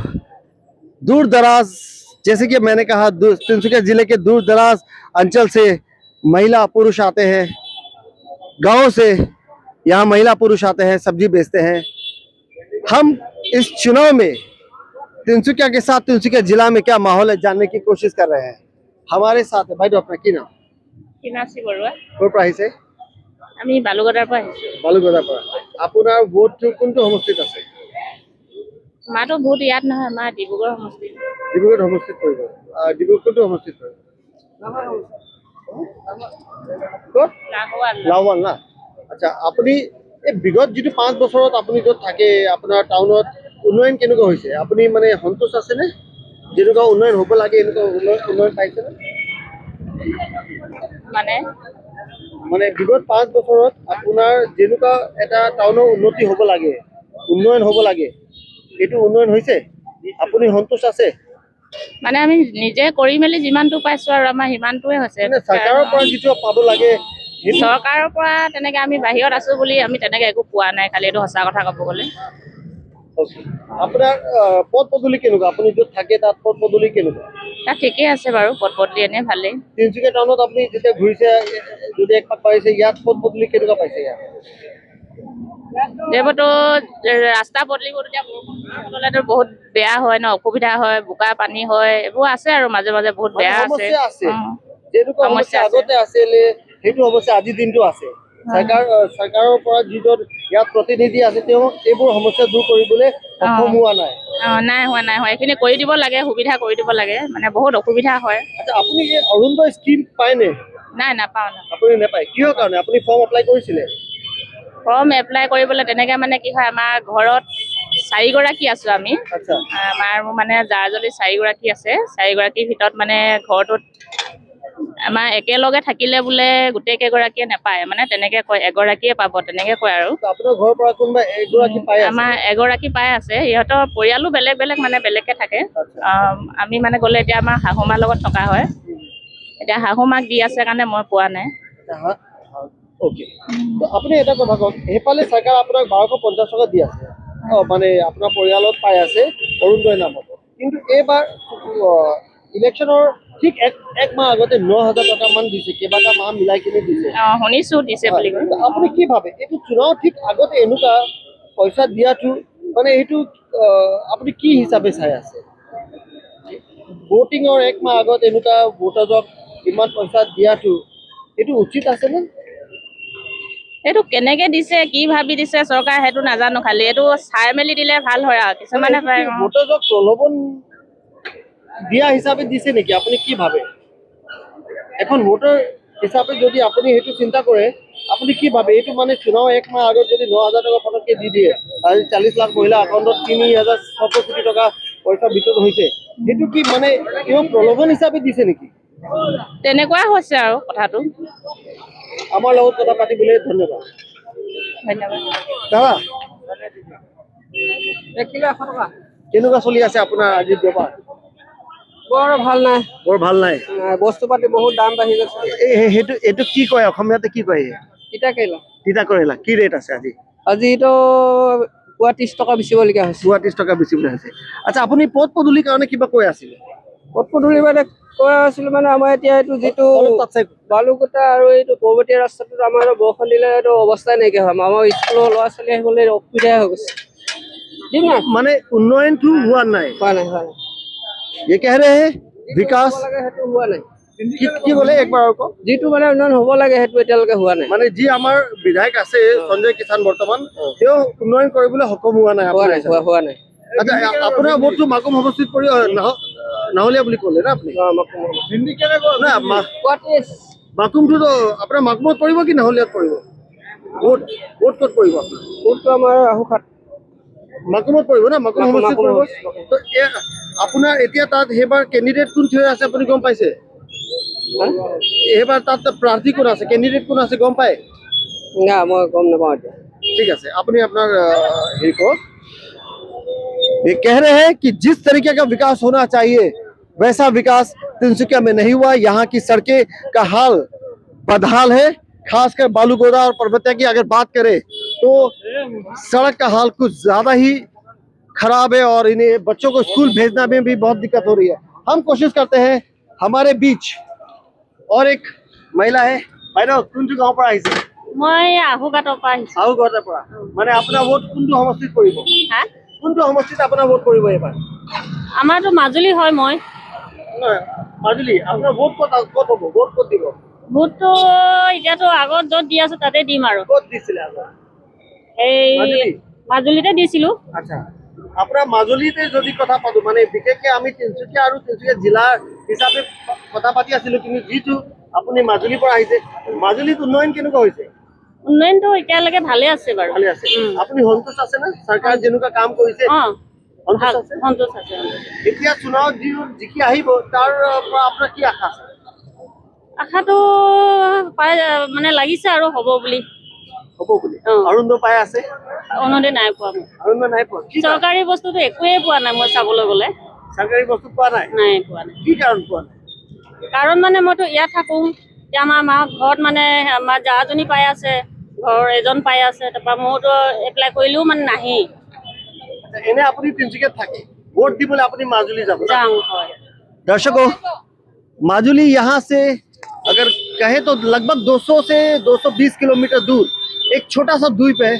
दूर दराज, जैसे कि मैंने कहा, तिनसुकिया जिले के दूर दराज अंचल से महिला पुरुष आते हैं, गांव से यहाँ महिला पुरुष आते हैं, सब्जी बेचते हैं। हम इस चुनाव में तिनसुकिया के साथ तिनसुकिया जिला में क्या माहौल है जानने की कोशिश कर रहे हैं। हमारे साथ है भाई, अपना की नाम? কিনাচি বৰুৱা। ক'ৰ পৰা আহিছে? আমি বালুগদাৰ পৰা আহিছোঁ। বালুগদাৰ পৰা। আপোনাৰ ভোটটো কোনটো সমষ্টিত আছে? আমাৰতো ভোট ইয়াত নহয়, আমাৰ ডিব্ৰুগড় সমষ্টি। ডিব্ৰুগড় সমষ্টিত পৰিব। ডিব্ৰুগড় কোনটো সমষ্টিত পৰিব? ক'ত? লাহোৱাল না? আচ্ছা, আপুনি এই বিগত যিটো 5 বছৰত আপুনি য'ত থাকে, আপোনাৰ টাউনত উন্নয়ন কেনেকুৱা হৈছে? আপুনি মানে সন্তুষ্ট আছেনে? যেনেকুৱা উন্নয়ন হ'ব লাগে এনেকুৱা উন্নয়ন পাইছেনে? মানে বিগত 5 বছৰত আপোনাৰ যেনেকুৱা এটা টাউনৰ উন্নতি হ'ব লাগে, উন্নয়ন হ'ব লাগে, এইটো উন্নয়ন হৈছে? আপুনি সন্তুষ্ট আছে? মানে আমি নিজে কৰি মেলি যিমানটো পাইছো আৰু আমাৰ সিমানটোৱে হৈছে। মানে চৰকাৰৰ পৰা যিটো পাব লাগে, চৰকাৰৰ পৰা তেনেকে আমি বাহিৰত আছো বুলি আমি তেনেকে একো পোৱা নাই, খালি এইটো সঁচা কথা ক'ব গ'লে। আপোনাৰ পথ পদূলি কেনেকুৱা? আপুনি য'ত থাকে তাত পথ পদূলি কেনেকুৱা? তাত ঠিকেই আছে বাৰু, পথ পদূলি এনে ভালেই। তিনচুকীয়া টাউনত আপুনি যেতিয়া ঘূৰিছে, যদি এক পাক পাৰিছে, ইয়াত পথ পদূলি কেনেকুৱা পাইছে? ইয়াত এইবোৰতো ৰাস্তা পদূলিবোৰ এতিয়া বৰষুণ হ'লেতো বহুত বেয়া হয় ন, অসুবিধা হয়, বোকা পানী হয়, এইবোৰ আছে আৰু মাজে মাজে বহুত বেয়া আছে। সমস্যা আছে, যেনেকুৱা সমস্যা আগতে আছিলে সেইটো সমস্যা আজিৰ দিনটো আছে। চৰকাৰৰ পৰা যিজন ইয়াত প্ৰতিনিধি আছে তেওঁ এইবোৰ সমস্যা দূৰ কৰিবলৈ সক্ষম হোৱা নাই। নাই হোৱা, এইখিনি কৰি দিব লাগে, সুবিধা কৰি দিব লাগে, মানে বহুত অসুবিধা হয়। আচ্ছা, আপুনি অৰুণোদয় স্কিম পায়নে? নাই, নাপাওঁ। আপুনি নাপায়, কিহৰ কাৰণে? আপুনি ফৰ্ম এপ্লাই কৰিছিলে? ফৰ্ম এপ্লাই কৰিবলৈ তেনেকে মানে কি হয়, আমাৰ ঘৰত 4গৰাকী আছো আমি। আমাৰ মানে জাৰজনী 4গৰাকী আছে, 4গৰাকীৰ ভিতৰত মানে ঘৰটোত আমাৰ একেলগে থাকিলে বোলে গোটেই কেইগৰাকীয়ে নাপায়, মানে তেনেকে কয়, এগৰাকীয়ে পাব তেনেকে কয় আৰু। আপোনাৰ ঘৰৰ পৰা কোনোবা এগৰাকী পাই আছে? আমাৰ এগৰাকী পাই আছে, সিহঁতৰ পৰিয়ালো বেলেগ বেলেগ, মানে বেলেগকে থাকে। আমি মানে গ'লে এতিয়া আমাৰ শাহুমাৰ লগত থকা হয়, এতিয়া শাহুমাক দি আছে কাৰণে মই পোৱা নাই। ওকে, তো আপুনি এটা কথা কওক, সেইফালে চৰকাৰ আপোনাক 1250 টকা দি আছে, মানে আপোনাৰ পৰিয়ালত পাই আছে অৰুণোদয় নামত, কিন্তু এইবাৰ ইলেকশ্যনৰ ঠিক এক মাহ আগতে 9000 টকা মান দিছে, কেইবাটা মাহ মিলাই কিনে দিছে। শুনিছো দিছে বুলি। আপুনি কি ভাবে, এইটো চুনাव ঠিক আগতে এনেকুৱা পইচা দিয়াটো, মানে এইটো আপুনি কি হিচাপে চাই আছে? ভোটিঙৰ এক মাহ আগত এনেকুৱা ভোটাৰক ইমান পইচা দিয়াটো এইটো উচিত আছেনে? এইটো কেনেকে দিছে, কি ভাবি দিছে চৰকাৰ, সেইটো নাজানো, খালি এইটো চাই মেলি দিলে ভাল হয় আৰু। কিছুমানে ভোটাৰক প্ৰলোভন দিয়া হিচাপে দিছে নেকি? আপুনি কি ভাবে? এখন ভোটাৰ হিচাপে যদি আপুনি সেইটো চিন্তা কৰে, আপুনি কি ভাবে এইটো মানে চুনাও 1 মাহ আগত যদি 9,000 টকা পটককে দি দিয়ে, আজি 40 লাখ মহিলা একাউণ্টত 3,600 কোটি টকা পইচা বিতৰণ হৈছে, সেইটো কি মানে তেওঁ প্ৰলোভন হিচাপে দিছে নেকি? তেনেকুৱা হৈছে আৰু কথাটো। আমাৰ লগত কথা পাতিবলৈ ধন্যবাদ। ধন্যবাদ। দাদা, 1 কিলো 100 টকা কেনেকুৱা চলি আছে আপোনাৰ আজিৰ বেপাৰ? বৰ ভাল নাই, বৰ ভাল নাই। বস্তু পাতি বহুত দাম বাঢ়ি গৈছে। এইটো কি কয় অসমীয়াতে কি কয়? তিতা কেৰেলা তিতা কেৰেলা কি ৰেট আছে আজি? আজিতো পুৱা 30 টকা বেচিবলগীয়া হৈছে। 30 টকা বেচিবলৈ আছে। আচ্ছা, আপুনি পথ পদূলিৰ কাৰণে কিবা কৈ আছিলে? পথ পদূলি মানে কৈ আছিলো মানে আমাৰ এতিয়া এইটো যিটো বালুকটা আৰু এইটো পৰ্বতীয়া ৰাস্তাটোত আমাৰ বৰষুণ দিলে এইটো অৱস্থাই নাইকিয়া হয়। আমাৰ স্কুলৰ ল'ৰা ছোৱালী আহিবলৈ অসুবিধাই হৈ গৈছে। দিম না মানে উন্নয়নটো হোৱা নাই। হোৱা নাই। ये कह रहे हैं विकास লাগে সেইটো হোৱা নাই। কি বলে একবাৰ আকৌ? যিটো মানে উন্নয়ন হ'ব লাগে সেইটো এতিয়ালৈকে হোৱা নাই। মানে যি আমাৰ বিধায়ক আছে সঞ্জয় কিষাণ বৰ্তমান তেওঁ উন্নয়ন কৰিবলৈ সক্ষম হোৱা নাই। হোৱা নাই। আচ্ছা, আপোনাৰ ভোটটো মাকুম সমষ্টিত পৰি নাহলীয়া বুলি ক'লে না আপুনি? নাই, মাকুমটো আপোনাৰ মাকুমত পৰিব কি নাহলীয়াত পৰিব? ভোট ক'ত পৰিব আপোনাৰ? ভোটটো আমাৰ আহুখাত মাকুমত পৰিব না? মাকুম সমষ্টিত পৰিব। তো আপোনাৰ এতিয়া তাত সেইবাৰ কেণ্ডিডেট কোন থিয় আছে আপুনি গম পাইছে? এইবাৰ তাত প্ৰাৰ্থী কোন আছে, কেণ্ডিডেট কোন আছে গম পায়? না, মই গম নাপাওঁ এতিয়া। ঠিক আছে, আপুনি আপনার हेरी को ये कह रहे हैं कि जिस तरीके का विकास होना चाहिए वैसा विकास तिनसुकिया में नहीं हुआ। यहाँ की सड़कें का हाल बदहाल है, खासकर बालूगोदा और पर्वतिया की अगर बात करें तो सड़क का हाल कुछ ज्यादा ही खराब है और इन्हें बच्चों को स्कूल भेजना में भी बहुत दिक्कत हो रही है। हम कोशिश करते हैं, हमारे बीच और एक महिला है। বাইদেউ কোনটো গাঁৱৰ পৰা আহিছে? মই আহুঘাটৰ পৰা আহিছো। আহুঘাটৰ পৰা। মানে আপোনাৰ ভোট কোনটো সমষ্টিত পৰিব? হা? কোনটো সমষ্টিত আপোনাৰ ভোট পৰিব এবাৰ? আমাৰতো মাজুলী হয়। মই মাজুলী। আপোনাৰ ভোট ক'ত হ'ব? ভোট ক'ত দিব? ভোটটো এতিয়াতো আগত য'ত দি আছো তাতে দিম আৰু। ক'ত দিছিলে আগত? এই মাজুলীতে দিছিলো। আচ্ছা, আপোনাৰ মাজুলীতে যদি কথা পাতো, মানে বিশেষকৈ আমি তিনচুকীয়া আৰু তিনচুকীয়া জিলা হিচাপে কথা পাতি আছিলো, কিন্তু যিটো আপুনি মাজুলীৰ পৰা আহিছে, মাজুলীত উন্নয়ন কেনেকুৱা হৈছে? উন্নয়নটো এতিয়ালৈকে ভালে আছে বাৰু। ভালে আছে। আপুনি সন্তোষ আছে না চৰকাৰ যেনেকুৱা কাম কৰিছে? সন্তোষ আছে। সন্তোষ আছে। এতিয়া চুনাৱত জিকি আহিব, তাৰ পৰা আপোনাৰ কি আশা আছে? আশাটো মানে লাগিছে আৰু হ'ব বুলি। হ'ব বুলি। অৰুণোদয় পাই আছে? অৰুণোদয় নাই পোৱা মই। অৰুণোদয় নাই পোৱা? চৰকাৰী বস্তুটো একোৱেই পোৱা নাই মই চাবলৈ গ'লে। চৰকাৰী বস্তু পোৱা নাই? নাই পোৱা নাই। কি কাৰণ পোৱা নাই? কাৰণ মানে মইতো ইয়াত থাকো, এতিয়া আমাৰ মা ঘৰত মানে আমাৰ জাজনী পাই আছে, ঘৰ এজন পাই আছে, তাৰপৰা মইতো এপ্লাই কৰিলেও মানে নাহেই। এনে আপুনি তিনচুকীয়াত থাকে, ভোট দিবলৈ আপুনি মাজুলী যাব? যাওঁ, হয়। दर्शकों, माजुली यहाँ से अगर कहे तो लगभग 200 से 220 किलोमीटर दूर एक छोटा सा द्वीप है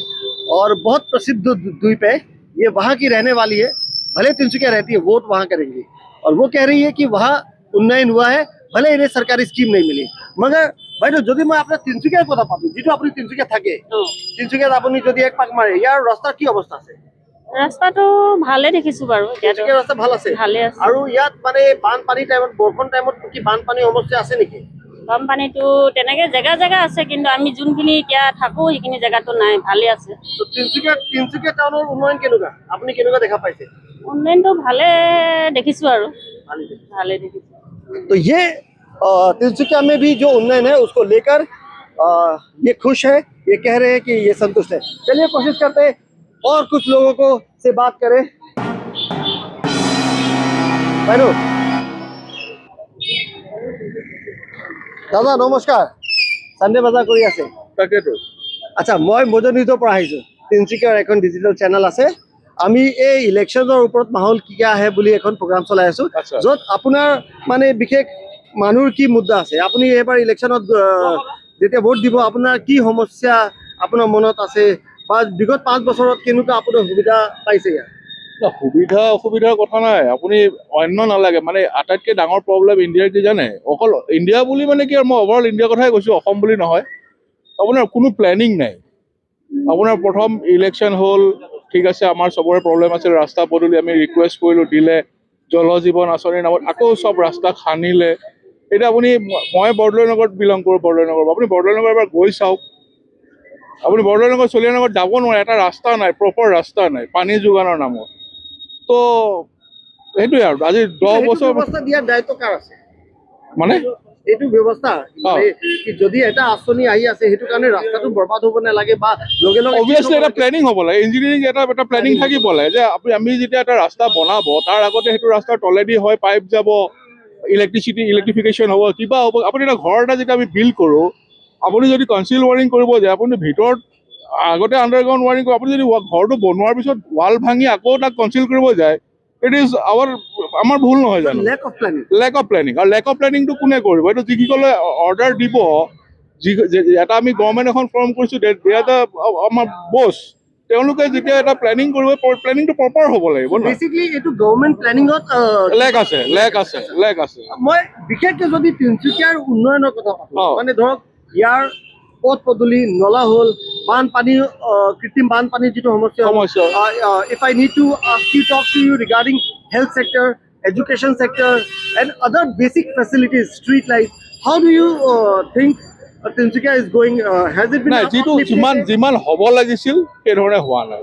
और बहुत प्रसिद्ध द्वीप है। ये वहाँ की रहने वाली है, भले तिनसुकिया रहती है, वोट वहाँ करेंगी और वो कह रही है कि वहाँ उन्नयन हुआ है, भले इन्हें सरकारी स्कीम नहीं मिली। मगर বাইদেউ যদি মই আপোনাৰ তিনচুকীয়াৰ কথা পাতো, যিটো আপুনি তিনচুকীয়া থাকে, তিনচুকীয়াত আপুনি যদি এক পাক মাৰে, ইয়াৰ ৰাস্তাৰ কি অৱস্থা আছে? ৰাস্তাটো ভালে দেখিছো বাৰু। তিনচুকীয়াৰ ৰাস্তা ভাল আছে? ভালে আছে। আৰু ইয়াত মানে বানপানী টাইমত, বৰষুণ টাইমত কি বানপানী সমস্যা আছে নেকি? বানপানীটো তেনেকে জেগা জেগা আছে, কিন্তু আমি যোনখিনি এতিয়া থাকো সেইখিনি জেগাতো নাই, ভালে আছে। তো তিনচুকীয়া টাউনৰ উন্নয়ন কেনেকুৱা, আপুনি কেনেকুৱা দেখা পাইছে? উন্নয়নটো ভালে দেখিছো আৰু। ভালে দেখিছো। तो ये तिनसुकिया में भी जो उन्नयन है उसको लेकर ये खुश है, ये कह रहे हैं कि ये संतुष्ट है। चलिए कोशिश करते हैं और कुछ लोगों को से बात करें। বাইদেউ, দাদা নমস্কাৰ, চানডে বজাৰ কৰি আছে? তাকেতো। আচ্ছা, মই মজৰ নিউজৰ পৰা আহিছো। তিনচুকীয়াৰ এখন ডিজিটেল চেনেল আছে, আমি এই ইলেকশ্যনৰ ওপৰত মাহল কি আহে বুলি এখন প্ৰগ্ৰাম চলাই আছো, য'ত আপোনাৰ মানে বিশেষ মানুহৰ কি মুদ্দা আছে, আপুনি এইবাৰ ইলেকশ্যনত যেতিয়া ভোট দিব আপোনাৰ কি সমস্যা আপোনাৰ মনত আছে, বা বিগত 5 বছৰত কেনেকুৱা আপোনাৰ সুবিধা পাইছে? ইয়াত সুবিধা অসুবিধাৰ কথা নাই, আপুনি অন্য নালাগে। মানে আটাইতকৈ ডাঙৰ প্ৰব্লেম ইণ্ডিয়াৰ কি জানে, অকল ইণ্ডিয়া বুলি মানে কি, মই অভাৰঅল ইণ্ডিয়াৰ কথাই কৈছো, অসম বুলি নহয়। আপোনাৰ কোনো প্লেনিং নাই। আপোনাৰ প্ৰথম ইলেকশ্যন হ'ল, ঠিক আছে, আমাৰ চবৰে প্ৰব্লেম আছিল, ৰাস্তা পদূলি আমি ৰিকুৱেষ্ট কৰিলোঁ, দিলে। জল জীৱন আঁচনিৰ নামত আকৌ চব ৰাস্তা খান্দিলে। এতিয়া আপুনি মই বৰদলৈ নগৰত বিলং কৰোঁ, বৰদলৈ নগৰ, আপুনি বৰদলৈ নগৰ এবাৰ গৈ চাওক। আপুনি বৰদলৈ নগৰ চলিয়া নগৰত যাব নোৱাৰে, এটা ৰাস্তা নাই, প্ৰপাৰ ৰাস্তা নাই পানী যোগানৰ নামত। তো সেইটোৱে আৰু আজি 10 বছৰ ব্যৱস্থা দিয়াৰ দায়িত্ব কাৰ আছে মানে এইটো ব্যৱস্থা কি যদি এটা আঁচনি আহি আছে সেইটো কাৰণে ৰাস্তাটো বৰবাদ হ'ব নালাগে বা লগে লগে অবভিয়াছলি এটা প্লেনিং হ'ব লাগে, ইঞ্জিনিয়াৰিং এটা প্লেনিং থাকিব লাগে যে আমি যেতিয়া এটা ৰাস্তা বনাব তাৰ আগতে সেইটো ৰাস্তাৰ তলেদি হয় পাইপ যাব, ইলেক্ট্ৰিফিকেশ্যন হ'ব, কিবা হ'ব। আপুনি এটা ঘৰ এটা যেতিয়া আমি বিল্ড কৰোঁ, আপুনি যদি কনচিল ৱাৰিং কৰিব যায়, আপুনি ভিতৰত আগতে আণ্ডাৰগ্ৰাউণ্ড ৱাৰিং কৰিব, আপুনি যদি ঘৰটো বনোৱাৰ পিছত ৱাল ভাঙি আকৌ তাক কনচিল কৰিব যায়, ইট ইজ আমাৰ ভুল নহয় জানো? Lake of planning. আৰু লেক অফ প্লেনিংটো কোনে কৰিব? এইটো যিসকলে অৰ্ডাৰ দিব, এটা আমি গভৰ্ণমেণ্ট এখন ফৰ্ম কৰিছোঁ, আমাৰ বছ, তেওঁলোকে যেতিয়া এটা প্লেনিং কৰিব, প্লেনিংটো প্ৰপাৰ হ'ব লাগিব ন। বেসিক্যালি এইটো গভৰ্ণমেণ্ট প্লেনিঙত লেক আছে। মই বিশেষকৈ যদি তিনিচুকীয়াৰ উন্নয়নৰ কথা পাতো, মানে ধৰক ইয়াৰ পথ পদূলি, নলা হ'ল, বানপানী, কৃত্ৰিম বানপানীৰ যিটো সমস্যা, if I need to talk to you regarding health sector, education sector and other basic facilities, street lights, how do you think Tinsukia is going, has it been নাই, যিটো যিমান হ'ব লাগিছিল সেইধৰণে হোৱা নাই।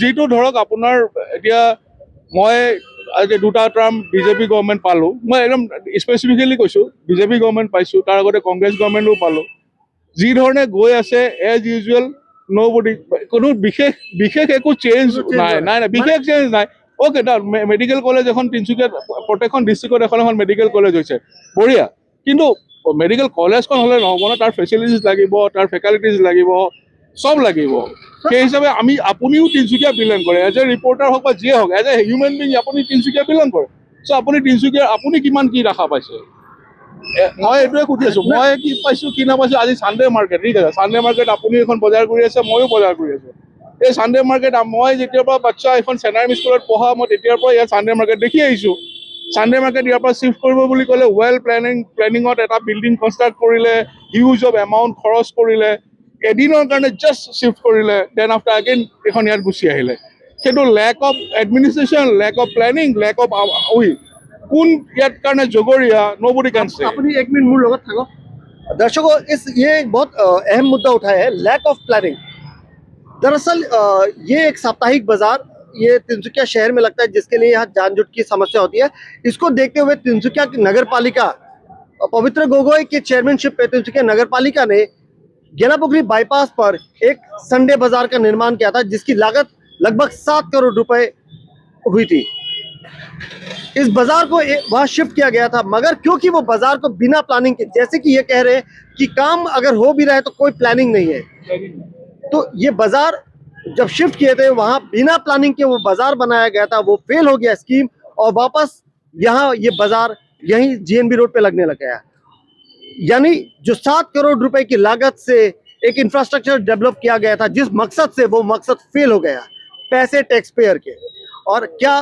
যিটো ধৰক আপোনাৰ এতিয়া মই দুটা টাৰ্ম বিজেপি গভৰ্ণমেণ্ট পালোঁ, মই একদম স্পেচিফিকেলি কৈছোঁ বিজেপি গভৰ্ণমেণ্ট পাইছোঁ, তাৰ আগতে কংগ্ৰেছ গভৰ্ণমেণ্টো পালোঁ। যি ধৰণে গৈ আছে এজ ইউজুৱেল, ন'বডি, কোনো বিশেষ একো চেঞ্জ নাই, বিশেষ চেঞ্জ নাই। অ'কে, মেডিকেল কলেজ এখন তিনিচুকীয়াত প্ৰত্যেকখন ডিষ্ট্ৰিক্টত এখন মেডিকেল কলেজ হৈছে, বঢ়িয়া। কিন্তু মেডিকেল কলেজখন হ'লে নহ'ব ন, তাৰ ফেচিলিটিজ লাগিব, তাৰ ফেকালিটিজ লাগিব, চব লাগিব। সেই হিচাপে আপুনিও তিনিচুকীয়া বিলং কৰে, এজ এ ৰিপৰ্টাৰ হওক বা যিয়ে হওক, এজ এ হিউমেন বিং আপুনি তিনিচুকীয়া বিলং কৰে। চ' আপুনি তিনিচুকীয়াৰ আপুনি কিমান কি দেখা পাইছে? মই এইটোৱে সুধি আছোঁ, মই কি পাইছোঁ কি নাপাইছোঁ। আজি চানডে মাৰ্কেট, ঠিক আছে, চানডে মাৰ্কেট আপুনি এখন বজাৰ কৰি আছে, ময়ো বজাৰ কৰি আছোঁ। এই চানডে মাৰ্কেট মই যেতিয়াৰ পৰা বাচ্চা এখন চেনাইম স্কুলত পঢ়া, মই তেতিয়াৰ পৰা ইয়াত চানডে মাৰ্কেট দেখি আহিছোঁ। চানডে মাৰ্কেট ইয়াৰ পৰা শিফ্ট কৰিব বুলি ক'লে প্লেনিঙত এটা বিল্ডিং কনষ্ট্ৰাক্ট কৰিলে, হিউজ অফ এমাউণ্ট খৰচ কৰিলে, এদিনৰ কাৰণে জাষ্ট শিফ্ট কৰিলে, দেন আফটাৰ আগেইন এখন ইয়াত গুচি আহিলে। সেইটো lake of administration, lake of planning, lake of কোন ইয়াত কাৰণে জগৰীয়া, nobody can say। अपनी एक मिनट मूल लगत थाको दर्शकों, ये एक बहुत अहम मुद्दा उठाया है, लैक ऑफ प्लानिंग। दरअसल ये एक साप्ताहिक बाजार ये तिनसुकिया शहर में लगता है, जिसके लिए यहाँ जानजूट की समस्या होती है। इसको देखते हुए तिनसुकिया की नगर पालिका, पवित्र गोगोई के चेयरमैनशिप पे तिनसुकिया नगर पालिका ने गेलापुखरी बाईपास पर एक संडे बाजार का निर्माण किया था, जिसकी लागत लगभग 7 करोड़ रुपए हुई थी। इस बाजार को वहां शिफ्ट किया गया था, मगर क्योंकि वो बाजार को बिना प्लानिंग के, जैसे कि ये कह रहे हैं कि काम अगर हो भी रहा है तो कोई प्लानिंग नहीं है, तो ये बाजार जब शिफ्ट किए थे वहां बिना प्लानिंग के वो बाजार बनाया गया था, वो फेल हो गया स्कीम, और वापस यहाँ ये बाजार यहीं जीएनबी रोड पे लगने लग गया। यानी जो 7 करोड़ रुपए की लागत से एक इंफ्रास्ट्रक्चर डेवलप किया गया था, जिस मकसद से, वो मकसद फेल हो गया, पैसे टैक्स पेयर के। और क्या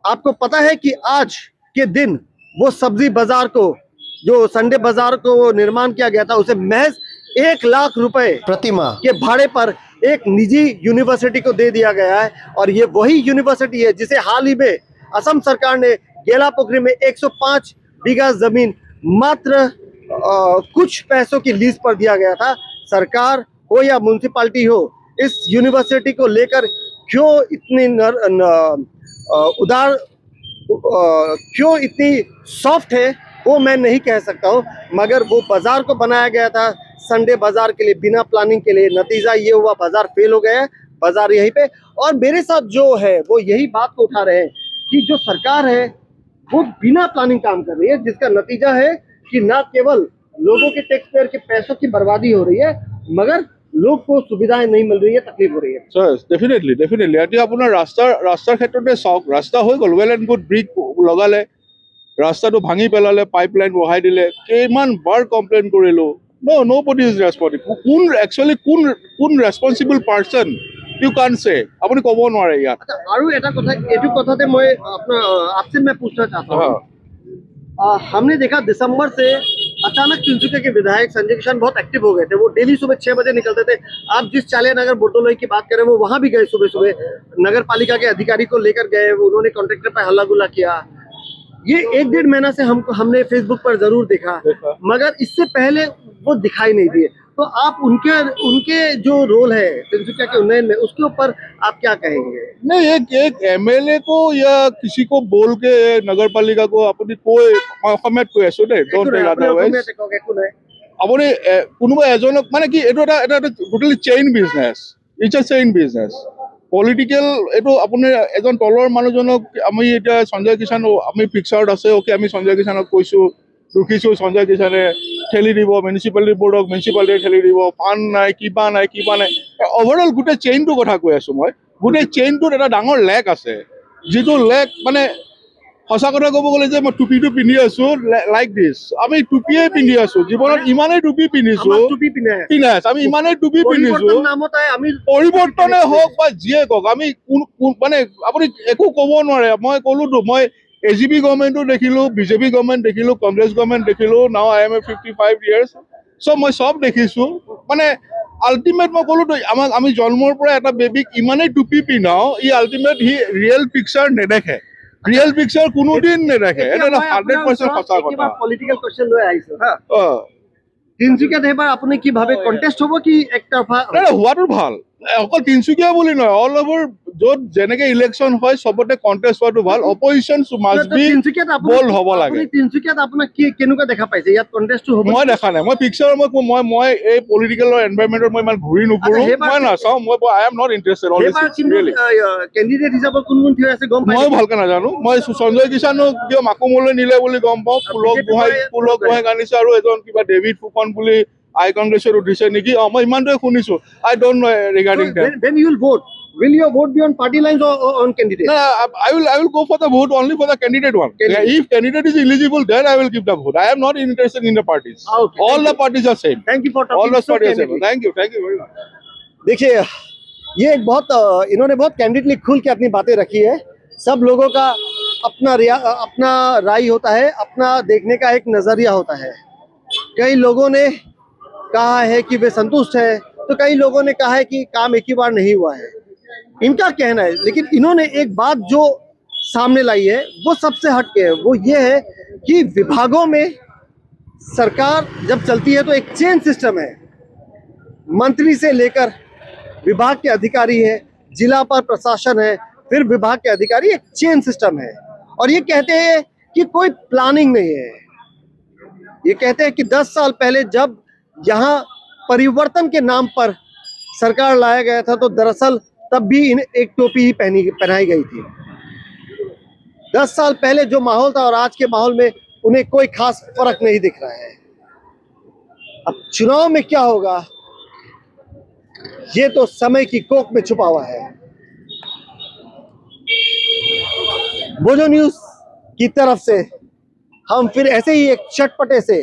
आपको पता है कि आज के दिन वो सब्जी बाजार को, जो संडे बाजार को निर्माण किया गया था, उसे महज 1 लाख रुपए प्रतिमा के भाड़े पर एक निजी यूनिवर्सिटी को दे दिया गया है। और ये वही यूनिवर्सिटी है जिसे हाल ही में असम सरकार ने गेलापुखरी में 105 बीघा जमीन मात्र कुछ पैसों की लीज पर दिया गया था। सरकार हो या म्यूनिसिपालिटी हो, इस यूनिवर्सिटी को लेकर क्यों इतनी क्यों इतनी सॉफ्ट है वो मैं नहीं कह सकता हूँ, मगर वो बाजार को बनाया गया था संडे बाजार के लिए, बिना प्लानिंग के लिए। नतीजा ये हुआ, बाजार फेल हो गया है, बाजार यहीं पे। और मेरे साथ जो है वो यही बात को उठा रहे हैं कि जो सरकार है वो बिना प्लानिंग काम कर रही है, जिसका नतीजा है कि न केवल लोगों के टैक्स पेयर के पैसों की बर्बादी हो रही है, मगर लोग को सुविधाएं नहीं मिल रही है, तकलीफ हो रही है। डेफिनेटলি এতিয়া আপোনাৰ ৰাস্তাৰ ক্ষেত্ৰতে চাওক, ৰাস্তা হৈ গ'ল, ৱেল এণ্ড গুড, ব্ৰিক লগালে, ৰাস্তাটো ভাঙি পেলালে, পাইপ লাইন বহাই দিলে, কিমান বাৰ কমপ্লেইন কৰিলোঁ, nobody is responsible। কোন ৰেছপনচিবল পাৰ্চন, ইউ কান সে, আপুনি ক'ব নোৱাৰে ইয়াত। আৰু এটা কথা, এইটো কথাতে মই आपसे मैं पूछना चाहता हूँ, हमने देखा दिसंबर से अचानक तिनसुकिया के विधायक संजय किशन बहुत एक्टिव हो गए थे। वो डेली सुबह 6 बजे निकलते थे। आप जिस चालिया नगर बोर्दोलोई की बात करें, वो वहां भी गए सुबह सुबह, नगर पालिका के अधिकारी को लेकर गए, उन्होंने कॉन्ट्रैक्टर पर हल्ला गुल्ला किया। ये 1-1.5 महीना से हमने फेसबुक पर जरूर देखा, मगर इससे पहले वो दिखाई नहीं दिए। तो आप उनके जो रोल है तिनसुकिया के उन्नयन में, उसके ऊपर आप क्या कहेंगे? नहीं, एक एमएलए को या किसी को बोल के नगर पालिका को अपनी कोई অসমীয়াত কৈ আছো দেই, ডোন্ট টেক আদাৰৱাইজ আপুনি কোনোবা এজনক মানে কি এইটো এটা totally chain business, it's a chain business political. এইটো আপুনি এজন তলৰ মানুহজনক আমি এতিয়া সঞ্জয় কিষাণ আমি পিকচাৰত আছে, অ'কে আমি সঞ্জয় কিষাণক কৈছোঁ ৰখিছোঁ, সঞ্জয় কিষাণে ঠেলি দিব, মিউনিচিপালিটি বোৰ্ডক মিউনিচিপালিটিয়ে ঠেলি দিব, ফাণ্ড নাই কিবা নাই অভাৰঅল গোটেই চেইনটোৰ কথা কৈ আছোঁ মই। গোটেই চেইনটোত এটা ডাঙৰ লেক আছে, যিটো লেক মানে সঁচা কথা ক'ব গ'লে যে মই টুপিটো পিন্ধি আছো লাইক দিছ, আমি টুপিয়ে পিন্ধি আছো জীৱনত, ইমানেই টুপি পিন্ধিছো, আমি ইমানেই টুপি পিন্ধিছো, পৰিৱৰ্তনে হওক বা যিয়ে কওক, আমি মানে আপুনি একো ক'ব নোৱাৰে। মই ক'লোতো, মই AGP গভৰ্ণমেণ্টো দেখিলো, বিজেপি গভৰ্ণমেণ্ট দেখিলো, কংগ্ৰেছ গভৰ্ণমেণ্ট দেখিলো, now I M A 55 years, চ' মই চব দেখিছো। মানে আল্টিমেট মই ক'লোতো, আমি জন্মৰ পৰা এটা বেবীক ইমানেই টুপি পিন্ধাও, ই আল্টিমেট সি ৰিয়েল পিকচাৰ নেদেখে, ৰিয়েল পিকচাৰ কোনোদিন নেদেখে। এটা 100% সঁচা কথা। পলিটিকেল কোৱেশ্চন লৈ আহিছো হা, তিনচুকীয়াত এবাৰ আপুনি কি ভাবে কণ্টেষ্ট হ'ব কি একতৰফা? হোৱাটো ভাল, অকল তিনচুকীয়া বুলি নহয়, অল অভাৰ য'ত যেনেকে ইলেকশ্যন হয় চবতে কণ্টেষ্ট হোৱাটো ভাল। অপজিশ্যন মাষ্ট বি বল্ড হ'ব লাগে। তিনচুকীয়াত আপোনাক কি কেনেকুৱা দেখা পাইছে? ইয়াত কণ্টেষ্টটো হ'ব? মই দেখা নাই, মই পিকচাৰ মই এই পলিটিকেলৰ এনভাইৰনমেণ্টত মই ইমান ঘূৰি নুফুৰো, মই নাচাওঁ, I am not interested. Candidate হিচাপত কোন থিয় আছে গম পাই? মই ভালকে নাজানো। মই সঞ্জয় কিষাণক কিয় মাকুমলৈ নিলে বুলি গম পাওঁ, পুলক গোহাঁইক আনিছে, আৰু এজন কিবা ডেভিড ফুকন বুলি আই কংগ্ৰেছত উঠিছে নেকি, মই ইমানটোৱে শুনিছো। I don't know regarding them. When you will vote, will your vote be on party lines or on candidate? No, I will go for the vote only for the candidate one. If candidate is eligible, then I will give the vote. I am not interested in the parties. Okay, all the parties are same. Thank you for talking. All the so parties are same. candidly. Thank you very much. देखिए, ये एक बहुत इन्होंने बहुत कैंडिडेटली खुल के अपनी बातें रखी है। सब लोगों का अपना राय होता है, अपना देखने का एक नजरिया होता है। कई लोगों ने कहा है कि वे संतुष्ट है, तो कई लोगों ने कहा है कि काम एक ही बार नहीं हुआ है, इनका कहना है। लेकिन इन्होंने एक बात जो सामने लाई है वो सबसे हटके है, वो ये है कि विभागों में सरकार जब चलती है तो एक चेन सिस्टम है, मंत्री से लेकर विभाग के अधिकारी है, जिला पर प्रशासन है, फिर विभाग के अधिकारी, एक चेन सिस्टम है। और ये कहते हैं कि कोई प्लानिंग नहीं है। ये कहते हैं कि 10 साल पहले जब यहाँ परिवर्तन के नाम पर सरकार लाया गया था तो दरअसल तब भी इन्हें एक टोपी ही पहनाई गई थी। 10 साल पहले जो माहौल था और आज के माहौल में उन्हें कोई खास फर्क नहीं दिख रहा है। अब चुनाव में क्या होगा ये तो समय की कोख में छुपा हुआ है। मोजो न्यूज की तरफ से हम फिर ऐसे ही एक चटपटे से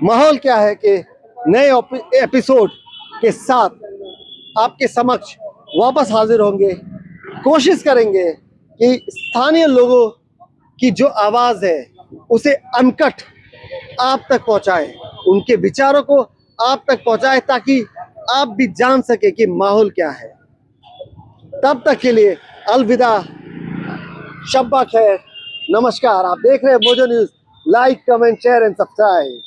माहौल क्या है कि नए एपिसोड के साथ आपके समक्ष वापस हाजिर होंगे। कोशिश करेंगे कि स्थानीय लोगों की जो आवाज़ है उसे अनकट आप तक पहुंचाएं, उनके विचारों को आप तक पहुंचाएं, ताकि आप भी जान सके कि माहौल क्या है। तब तक के लिए अलविदा, शब्बा खैर, नमस्कार। आप देख रहे हैं mojo news. Like, comment, share and subscribe.